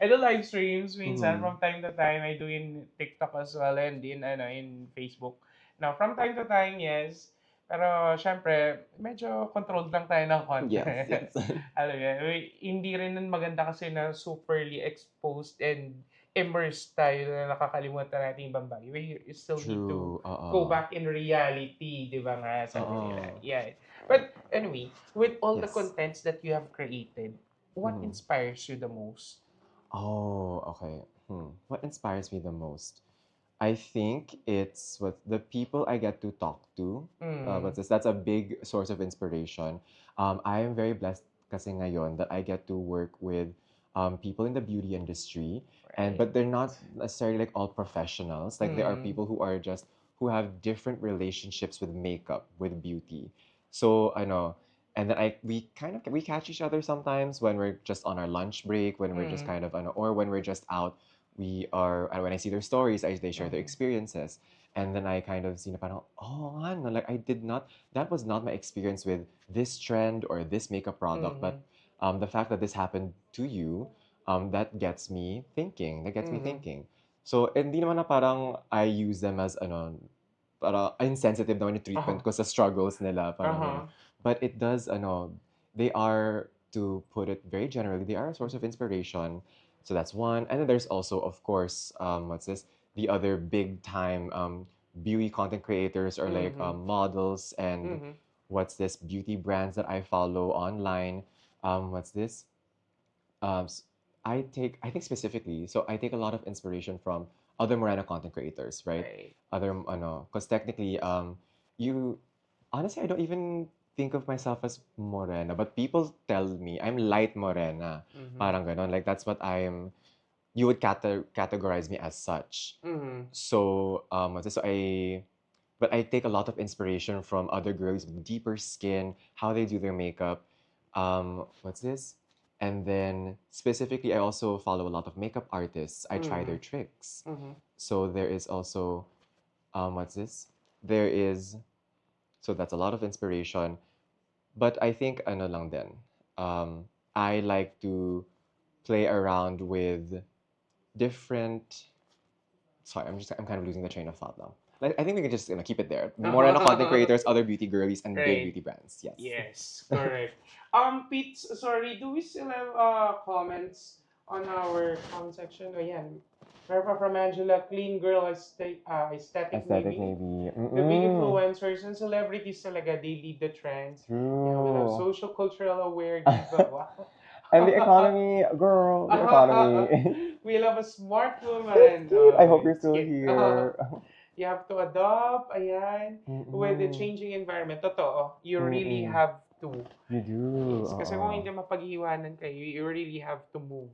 I do live streams minsan Mhm. from time to time. I do in TikTok as well and in Facebook. Now, from time to time, yes. Pero syempre, medyo controlled lang tayo ng konti. Yes, yes. Alam mo yun, hindi rin maganda kasi na superly exposed and immersed tayo na nakakalimutan natin yung ibang bagay. We still need to True. go back in reality, di ba nga, sabi nila. Oo. Yeah. But anyway, with all the Yes. contents that you have created, what Mhm. inspires you the most? Oh, okay. What inspires me the most? I think it's what the people I get to talk to. Mm, What's this? That's a big source of inspiration. I am very blessed kasi ngayon that I get to work with people in the beauty industry, and right. but they're not necessarily like all professionals. Like there are Mm, people who have different relationships with makeup, with beauty. So I know, and then we catch each other sometimes when we're just on our lunch break, when we're just mm, kind of or when we're just out we are and when I see their stories, they share their mm, experiences, and then I kind of see na parang oh ano, like I did not that was not my experience with this trend or this makeup product, but mm, the fact that this happened to you, that gets me thinking. That gets me mm, thinking. So hindi naman na parang I use them as ano, para insensitive naman yung treatment uh-huh, ko sa struggles nila, parang gano'n. uh-huh, But it does ano, they are to put it very generally, they are a source of mm, inspiration. So that's one. And then there's also, of course, what's this? The other big time beauty content creators or like mhm, models and mhm, what's this? Beauty brands that I follow online. What's this? Um, s- I think specifically, so I take a lot of inspiration from other Morena content creators, right? right. Other, because technically, you, honestly, I don't even think of myself as Morena, but people tell me I'm light Morena. Mhm, Parang ganon. Like, that's what you would categorize me as such. mhm, So, but I take a lot of inspiration from other girls with deeper skin, how they do their makeup. What's this? And then specifically, I also follow a lot of makeup artists. I try their mhm, tricks. mhm, So there is also, what's this? There is, so that's a lot of inspiration. But I think, ano lang din, I like to play around with different sorry, I'm kind of losing the train of thought now. Like, I think we can just keep it there. Morena content creators, other beauty girlies, and big right. beauty brands. Yes. Yes, correct. Pete, sorry, do we still have comments on our comment section? Oh, yeah. Meron from Angela, clean girl aesthetic Aesthetic maybe. maybe. The big Mm-mm. influencers and celebrities talaga, they lead the trends. Yeah, we love True. social cultural aware diva. And the Wow. economy, girl, the economy. We love a smart woman. Steve, I hope you're It's still cute. here. You have to adopt, ayan, with the Mm-mm. changing environment. Totoo, you really Mm-mm. have to. You do. Yes, kasi kung Oo. hindi mapag-iwanan kayo, you really have to move.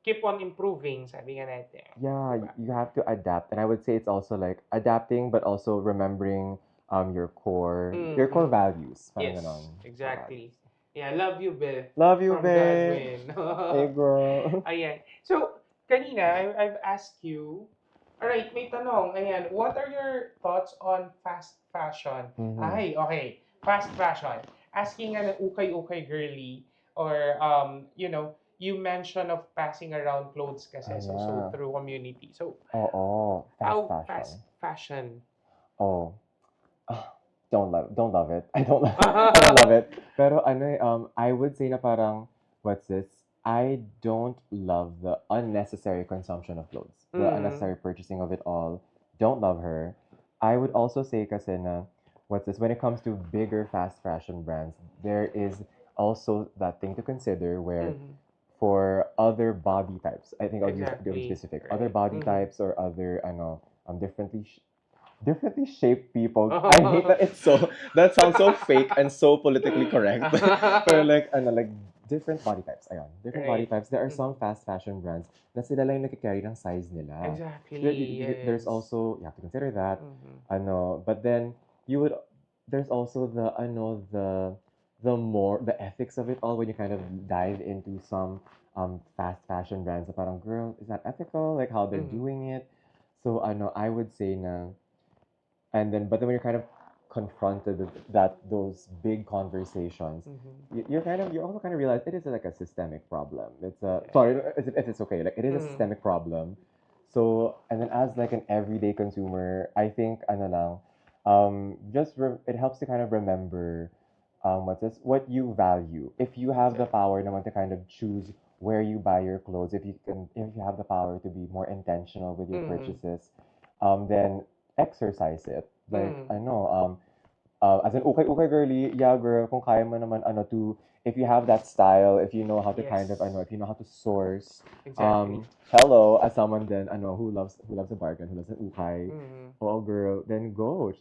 Keep on improving, sabi nga natin. Yeah, Diba? you have to adapt. And I would say it's also like adapting, but also remembering your core Mm-mm. values. Parang ganon. Yes, Core values. exactly. Yeah, love you, Beth, Love you, from babe. Godwin. Hey, girl. Ayan. So, kanina, I've asked you, alright, may tanong. Ayan, what are your thoughts on fast fashion? Mm-hmm. Ay, okay. Fast fashion. Asking an ukay-ukay girly, or, you mention of passing around clothes kasi, so Yeah. through community. So, Oo, fast how fast fashion. fashion? Oh, ah, don't love it. I don't love it. Pero ano I would say na parang, what's this? I don't love the unnecessary consumption of clothes. The Mm, unnecessary purchasing of it all. Don't love her. I would also say kasi na, what's this? When it comes to bigger fast fashion brands, there is also that thing to consider where mm, for other body types, I think I'll be exactly. specific. Other Right. body Mm-hmm. types or other differently shaped people. I hate that it's so that sounds so fake and so politically correct. But like like different body types. Ayan, different body Right. types. There are some Mhm. fast fashion brands na sila lang yung nagkikarry ng size nila. So Exactly, there's yes. also you have to consider that. Mhm. But then you would there's also the ethics of it all when you kind of dive into some fast fashion brands. Na parang girl, is that ethical? Like how they're Mhm. doing it. So I would say na and then but then when you're kind of confronted with those big conversations Mhm. you also kind of realize it is like a systemic problem. It's a sorry Yeah. if it's okay, like it is a Mhm. systemic problem. So and then as like an everyday consumer I think ano lang it helps to kind of remember what's this? What you value. If you have the Exactly. power naman to kind of choose where you buy your clothes, if you have the power to be more intentional with your Mm, purchases, then exercise it. Like, mm, I know, as an okay girly, yeah girl, kung kaya mo naman to, if you have that style, if you know how to kind of, yes, if you know how to source, exactly. hello, as someone then, who loves a bargain, who loves an ukay, Mm, oh girl, then go.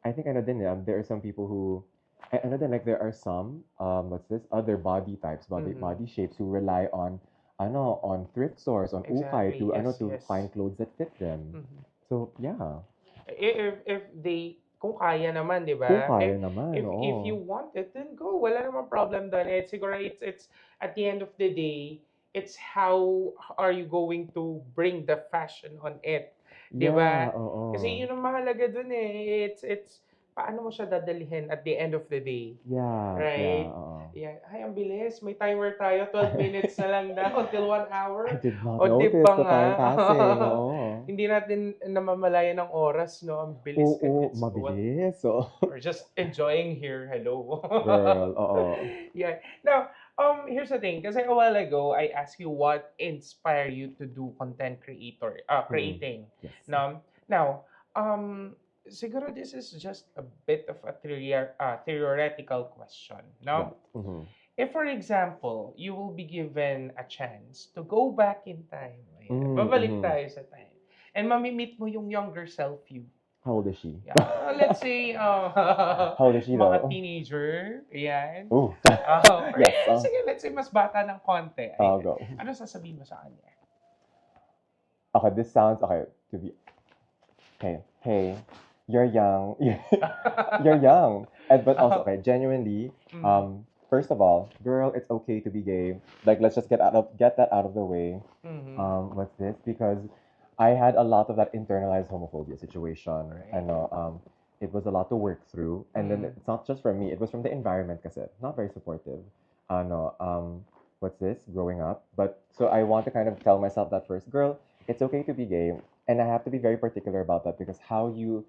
I think there are some people who, I know then like there are some, what's this, other body types, mm, body shapes who rely on, on thrift stores, on ukay exactly. to, Yes, to yes. find clothes that fit them. Mhm. So, yeah, If they kung kaya naman, 'di kung ba? kaya If naman, if oo. you want it, then go. Wala namang problem doon. Siguro it's at the end of the day, it's how are you going to bring the fashion on it, 'di Yeah, ba? Kasi oo. yun ang mahalaga doon eh. It's paano mo siya dadalhin at the end of the day, Yeah, right? oo. Yeah. Ay, ang bilis. May timer tayo. 12 minutes na lang daw till 1 hour. I did not O, 'di ba notice the nga? time passing, oo. Hindi natin namamalayan ng oras, no? Ang bilis. Oo, It's what mabilis, oo. we're just enjoying here. Hello. Girl, oo. Yeah. Now, here's the thing. Because a while ago, I asked you what inspired you to do content Mm. creating. Yes. Now, siguro this is just a bit of a theoretical question. What? No? Mm-hmm. If, for example, you will be given a chance to go back in time, ayan, babalik Mm-hmm. tayo sa time, and mamimit mo yung younger self you. How old is she? Yeah, let's say, How old is she mga though? teenager, ayan. Oh, Or yes. sige, let's say mas bata ng konti, I'll ayan. go. Ano sasabihin mo sa kanya? Okay, this sounds okay. To be okay. Hey, you're young. You're young. But also, Oh, okay, genuinely, mm, first of all, girl, it's okay to be gay. Like, let's just get that out of the way. mm, What's this? Because I had a lot of that internalized homophobia situation. I right. know, it was a lot to work through, and then Mm, it's not just from me. It was from the environment, kasi not very supportive. No, what's this? Growing up, but so I want to kind of tell myself that first, girl, it's okay to be gay, and I have to be very particular about that because how you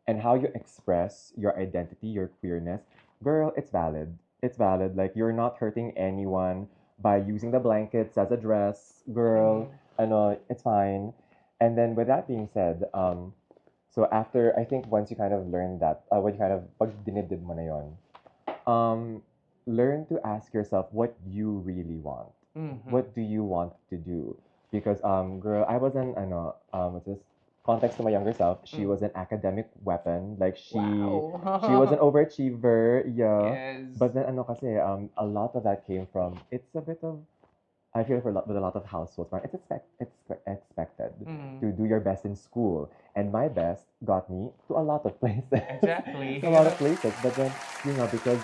express your identity, your queerness, girl, it's valid. It's valid. Like you're not hurting anyone by using the blankets as a dress, girl. mm, I know it's fine. And then with that being said, so after I think once you kind of learn that, when you kind of pag dinibdib mo na yon, um, learn to ask yourself what you really want. mm, What do you want to do? Because girl, I wasn't what's this? Context to my younger self, she mm. was an academic weapon. Like she was an Wow. overachiever, yeah. Yes. But then kasi a lot of that came from it's a bit of I feel with a lot of households, right? Expected Mm, to do your best in school, and my best got me to a lot of places, exactly. to a lot of places. But then, because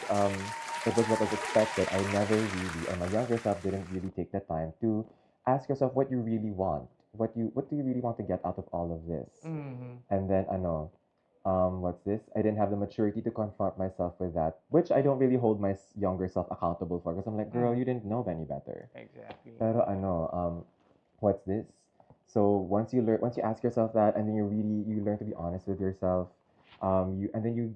it was what was expected, I never really, or my younger self didn't really take the time to ask yourself what you really want, what do you really want to get out of all of this, Mm, and then what's this? I didn't have the maturity to confront myself with that, which I don't really hold my younger self accountable for because I'm like, girl, mm, you didn't know any better. exactly. Pero what's this? So once you ask yourself that, and then you learn to be honest with yourself, and then you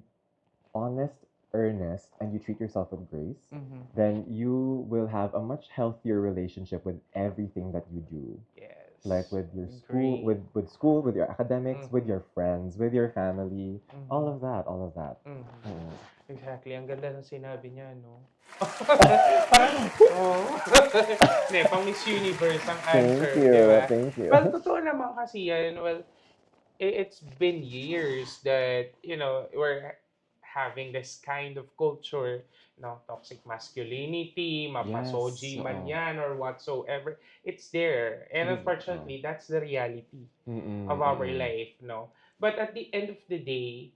honest, earnest, and you treat yourself with grace, Mm-hmm. then you will have a much healthier relationship with everything that you do, like Yes. with your school, Agree. with your academics, with Mm-hmm. your friends, with your family, Mm-hmm. all of that. Mm-hmm. Mm. Exactly. Ang ganda ng sinabi niya, no? Parang, oh. Hindi, pang Miss Universe ang Thank answer, di you, ba? thank you. Well, totoo naman kasi yan. Well, it's been years that we're having this kind of culture, toxic masculinity, Yes, mapasoji man oo. yan or whatsoever. It's there, and It is. Oh. unfortunately that's the reality of Mm-mm, our mm-mm. life, no? But at the end of the day,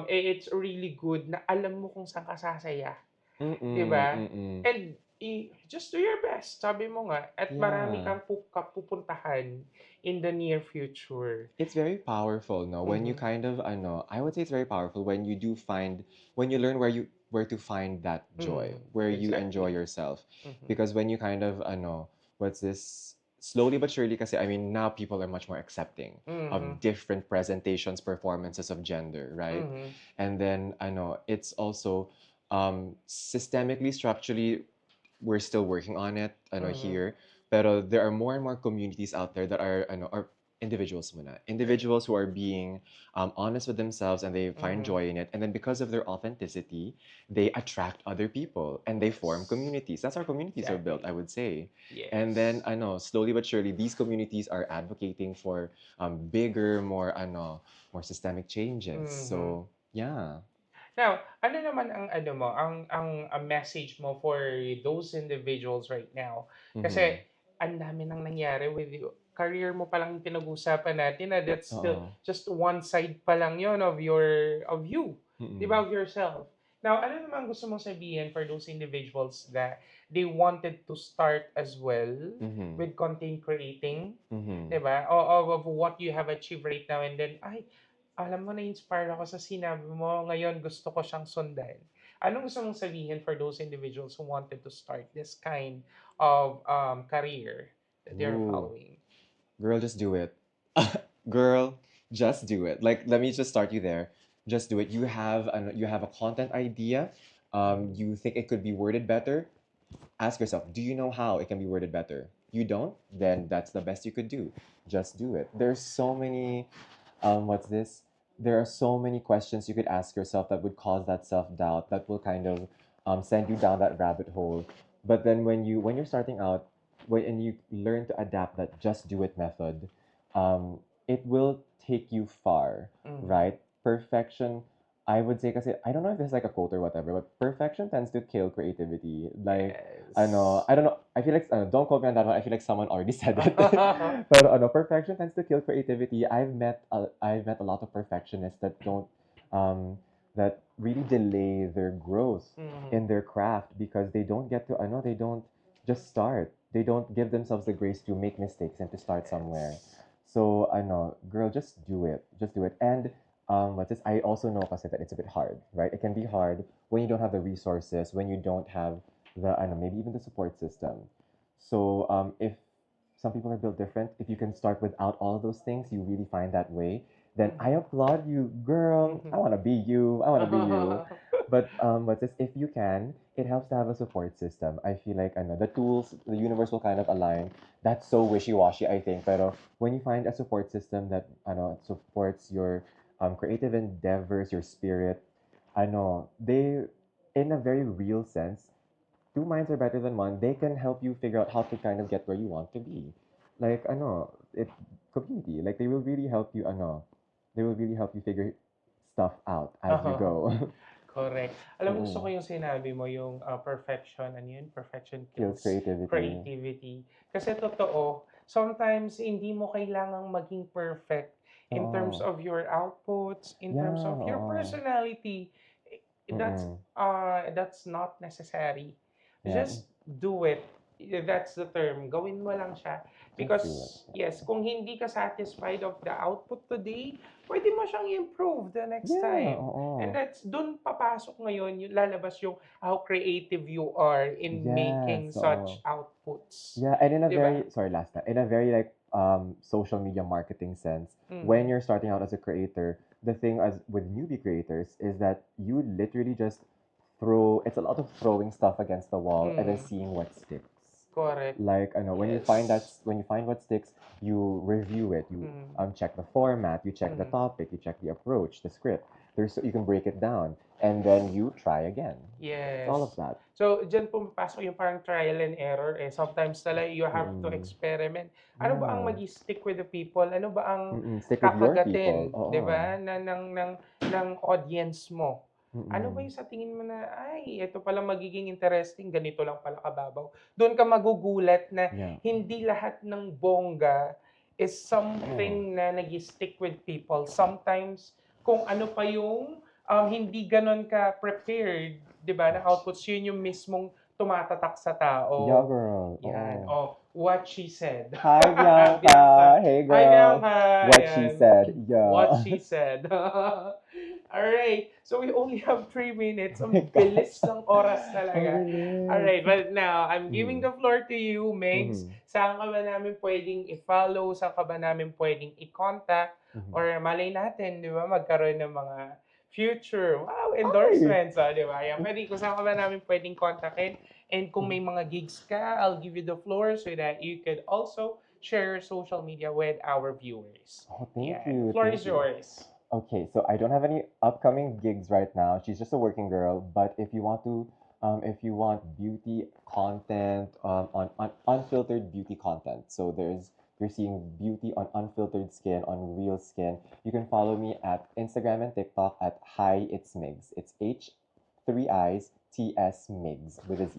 it's really good na alam mo kung saan ka sasaya, 'di Mm-mm, ba? mm-mm. And just do your best, sabi mo nga, at marami Yeah. kang pupuntahan in the near future. It's very powerful, no? When you Mhm. kind of, I know, I would say it's very powerful when you do find, when you learn where to find that joy, Mm, where you enjoy exactly. yourself. Mhm. Because when you kind of, I know, what's this? Slowly but surely, kasi I mean, now people are much more accepting Mhm. of different presentations, performances of gender, right? Mhm. And then, I know, it's also, Systemically, structurally, we're still working on it, I know Mhm. here. Pero there are more and more communities out there that are, I know, are individuals muna. Individuals who are being honest with themselves and they find Mhm. joy in it. And then because of their authenticity, they attract other people and they form Yes. communities. That's how communities are built, Exactly. I would say. And then, Yes. I know, slowly but surely, these communities are advocating for bigger, more systemic changes. Mhm. So, yeah. Now, ano naman ang ano mo, ang message mo for those individuals right now? Mm-hmm. Kasi ang dami nang nangyari with you. Career mo pa lang pinag-usapan natin na that's still Oo. just one side pa lang yon of of you, 'di Mm-mm. ba, of yourself. Now, ano naman gusto mong sabihin for those individuals that they wanted to start as well Mm-hmm. with content creating, Mm-hmm. 'di ba? Of what you have achieved right now, and then ay, alam mo, na-inspire ako sa sinabi mo, ngayon gusto ko siyang sundan. Anong gusto mong sabihin for those individuals who wanted to start this kind of career that they're Ooh. following? Girl, just do it. Girl, just do it. Like, let me just start you there. Just do it. You have a content idea. Mhm. You think it could be worded better. Ask yourself, do you know how it can be worded better? You don't? Then that's the best you could do. Just do it. There's so many what's this? There are so many questions you could ask yourself that would cause that self-doubt, that will kind of send you down that rabbit hole. But then when you're starting out, and you learn to adapt that just do it method, it will take you far, Mhm. right? Perfection, I would say, because I don't know if this is like a quote or whatever, but perfection tends to kill creativity. Like, Yes. I don't know. I feel like, don't quote me on that one. I feel like someone already said it. But perfection tends to kill creativity. I've met a lot of perfectionists that don't, that really delay their growth Mhm. in their craft because they don't get to, I know they don't just start. They don't give themselves the grace to make mistakes and to start somewhere. Yes. So I know, girl, just do it. Just do it. And what's this? I also know, kasi, that it's a bit hard, right? It can be hard when you don't have the resources, when you don't have the, I don't know, maybe even the support system. So if some people are built different, if you can start without all of those things, you really find that way, then I Mhm. applaud you, girl. I Mhm. want to be you. I want to be you. But what's this? If you can, it helps to have a support system. I feel like, I know, the tools, the universe will kind of align. That's so wishy-washy, I think. But when you find a support system that, I know, supports your creative endeavors, your spirit, I know they, in a very real sense, two minds are better than one. They can help you figure out how to kind of get where you want to be. Like, I know, it community. Like, they will really help you. I know, they will really help you figure stuff out as you go. Correct. Alam mo, gusto ko Mm-mm. yung sinabi mo, yung perfection, ano yun? Perfection Kills kills creativity. creativity. Kasi totoo, sometimes hindi mo kailangang maging perfect in terms Oo. of your outputs, in terms Yeah, of your oo. personality. Mm-mm. That's not necessary. Yeah, Just do it. That's the term. Gawin mo lang siya. just do it. Because, yes, kung hindi ka satisfied of the output today, pwede mo siyang improve the next Yeah, time. And oo. that's dun papasok ngayon, yung lalabas yung how creative you are in making Yes, such oo. outputs. Yeah, and in a Di ba? very, sorry, last time, in a very like social media marketing sense, when Mhm. you're starting out as a creator, the thing as with newbie creators is that you literally just throw, it's a lot of throwing stuff against the wall and then Mm. seeing what sticks. Correct. Like, I know, Yes. when you find what sticks, you review it. You Mm. check the format, you check the Mm. topic, you check the approach, the script. There's, you can break it down and then you try again. It's all of Yes. that. So, diyan pumapasok yung parang trial and error eh. Sometimes talaga you have to Mm-mm. experiment. Ano ba ang Yeah. magi-stick with the people? Ano ba ang Mm-mm. Stick with your people. kakagatin, 'di Oo. ba, ng audience mo? Ano ba Mm. yung sa tingin mo na, ay, ito pala magiging interesting, ganito lang pala kababaw. Doon ka magugulat na Yeah. hindi lahat ng bongga is Oo. something na nag-stick with people. Sometimes, kung ano pa yung hindi gano'n ka prepared, 'di ba, na outputs, yun yung mismong tumatatak sa Yeah, tao. girl. Yan, Oo. what she said. Hi, Bianca. Bianca. Hey, Hi, girl. Bianca. What she Ayan. said. What Yeah. she said. Alright. So we only have 3 minutes. Oh my Ang gosh. bilis ng oras Ang talaga. bilis. Alright. But now, I'm giving Mm. the floor to you, Megs. Mm-hmm. Saan ka ba namin pwedeng i-follow? Saan ka ba namin pwedeng i-contact? Mm-hmm. Or malay natin, di ba, magkaroon ng mga future. Wow, Ay! endorsements, di ba? Yan, pwede, kung saan ka ba namin pwedeng kontakin. And kung may mga gigs ka, I'll give you the floor so that you could also share your social media with our viewers. Oh, thank Yeah, the you, floor thank is you. yours. Okay, so I don't have any upcoming gigs right now. She's just a working girl. But if you want beauty content, on unfiltered beauty content, so you're seeing beauty on unfiltered skin, on real skin. You can follow me at Instagram and TikTok at Hi It's Migs. It's H three I's T S Migs with a Z.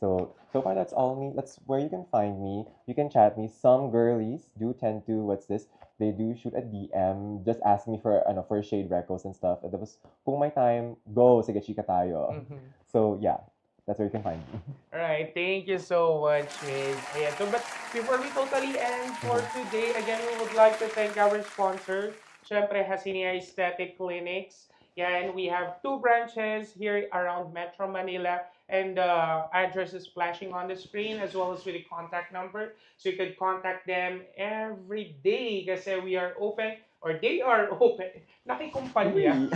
So far that's all me. That's where you can find me. You can chat me. Some girlies do tend to what's this? They do shoot a DM, just ask me for for shade recos and stuff. And tapos kung may time, go sige chika tayo. Mhm. So yeah, that's where you can find me. All right, thank you so much, Mig. Ayan. So, but before we totally end for Mhm. today, again, we would like to thank our sponsor, syempre, Hasinia Aesthetic Clinics. Yan, we have two branches here around Metro Manila, and the address is flashing on the screen as well as with the contact number. So you could contact them every day kasi we are open or they are open. Nakikumpanya. Uy.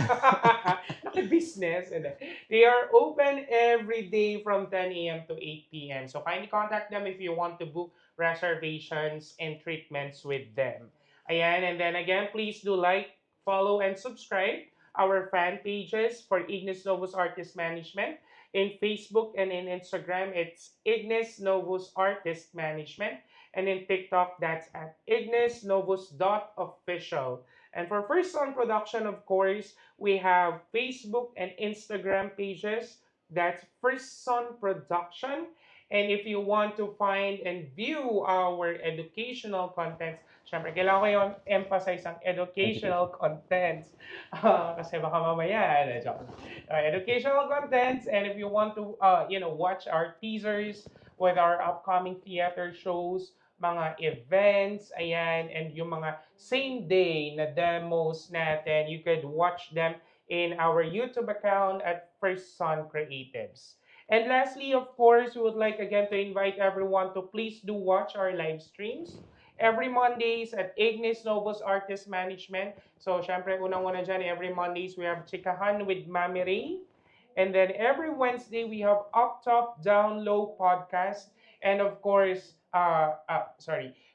Naki-business. And then, they are open every day from 10 a.m. to 8 p.m. So kindly contact them if you want to book reservations and treatments with them. Ayan, and then again, please do like, follow, and subscribe our fan pages for Ignis Novus Artist Management. In Facebook and in Instagram, it's Ignis Novus Artist Management. And in TikTok, that's at ignisnovus.official. And for First On Production, of course, we have Facebook and Instagram pages. That's First Son Production. And if you want to find and view our educational contents, syempre, kailangan ko yung emphasize ang Education. educational contents. Kasi baka mamaya, joke. Educational contents, and if you want to, watch our teasers with our upcoming theater shows, mga events, ayan, and yung mga same day na demos natin, you could watch them in our YouTube account at First Son Creatives. And lastly, of course, we would like again to invite everyone to please do watch our live streams every Mondays at Ignis Novus Artist Management. So, syempre, unang-una dyan, every Mondays we have Chikahan with Mami Ray. And then every Wednesday we have Up Top Down Low podcast. And of course,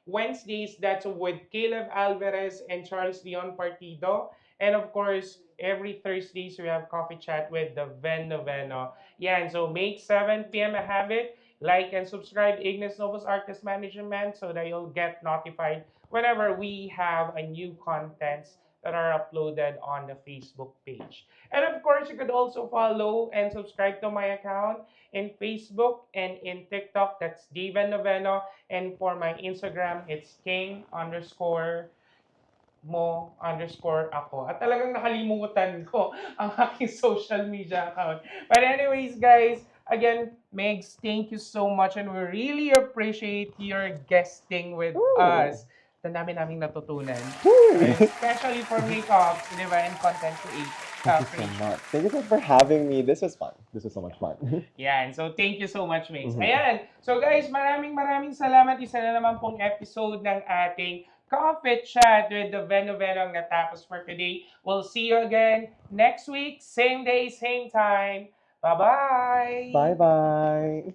Wednesdays that's with Caleb Alvarez and Charles Leon Partido. And of course, every Thursdays we have coffee chat with the Ven Noveno. Yeah, and so make 7 p.m. a habit. Like and subscribe Ignis Novus Artist Management so that you'll get notified whenever we have a new contents that are uploaded on the Facebook page. And of course, you could also follow and subscribe to my account in Facebook and in TikTok. That's Steven Noveno. And for my Instagram, it's King underscore mo underscore ako. At talagang nakalimutan ko ang aking social media account. But anyways, guys, again, Megs, thank you so much and we really appreciate your guesting with Ooh. us. Ang dami naming natutunan. Woo! Especially for makeup, di ba, and content Thank you so creation. much. Thank you so much for having me. This was fun. This was so much fun. Yan. So, thank you so much, Mix. Mhm. Ayan. So, guys, maraming maraming salamat. Isa na naman pong episode ng ating Coffee Chat with the Veno ang natapos for today. We'll see you again next week, same day, same time. Bye Bye-bye! bye.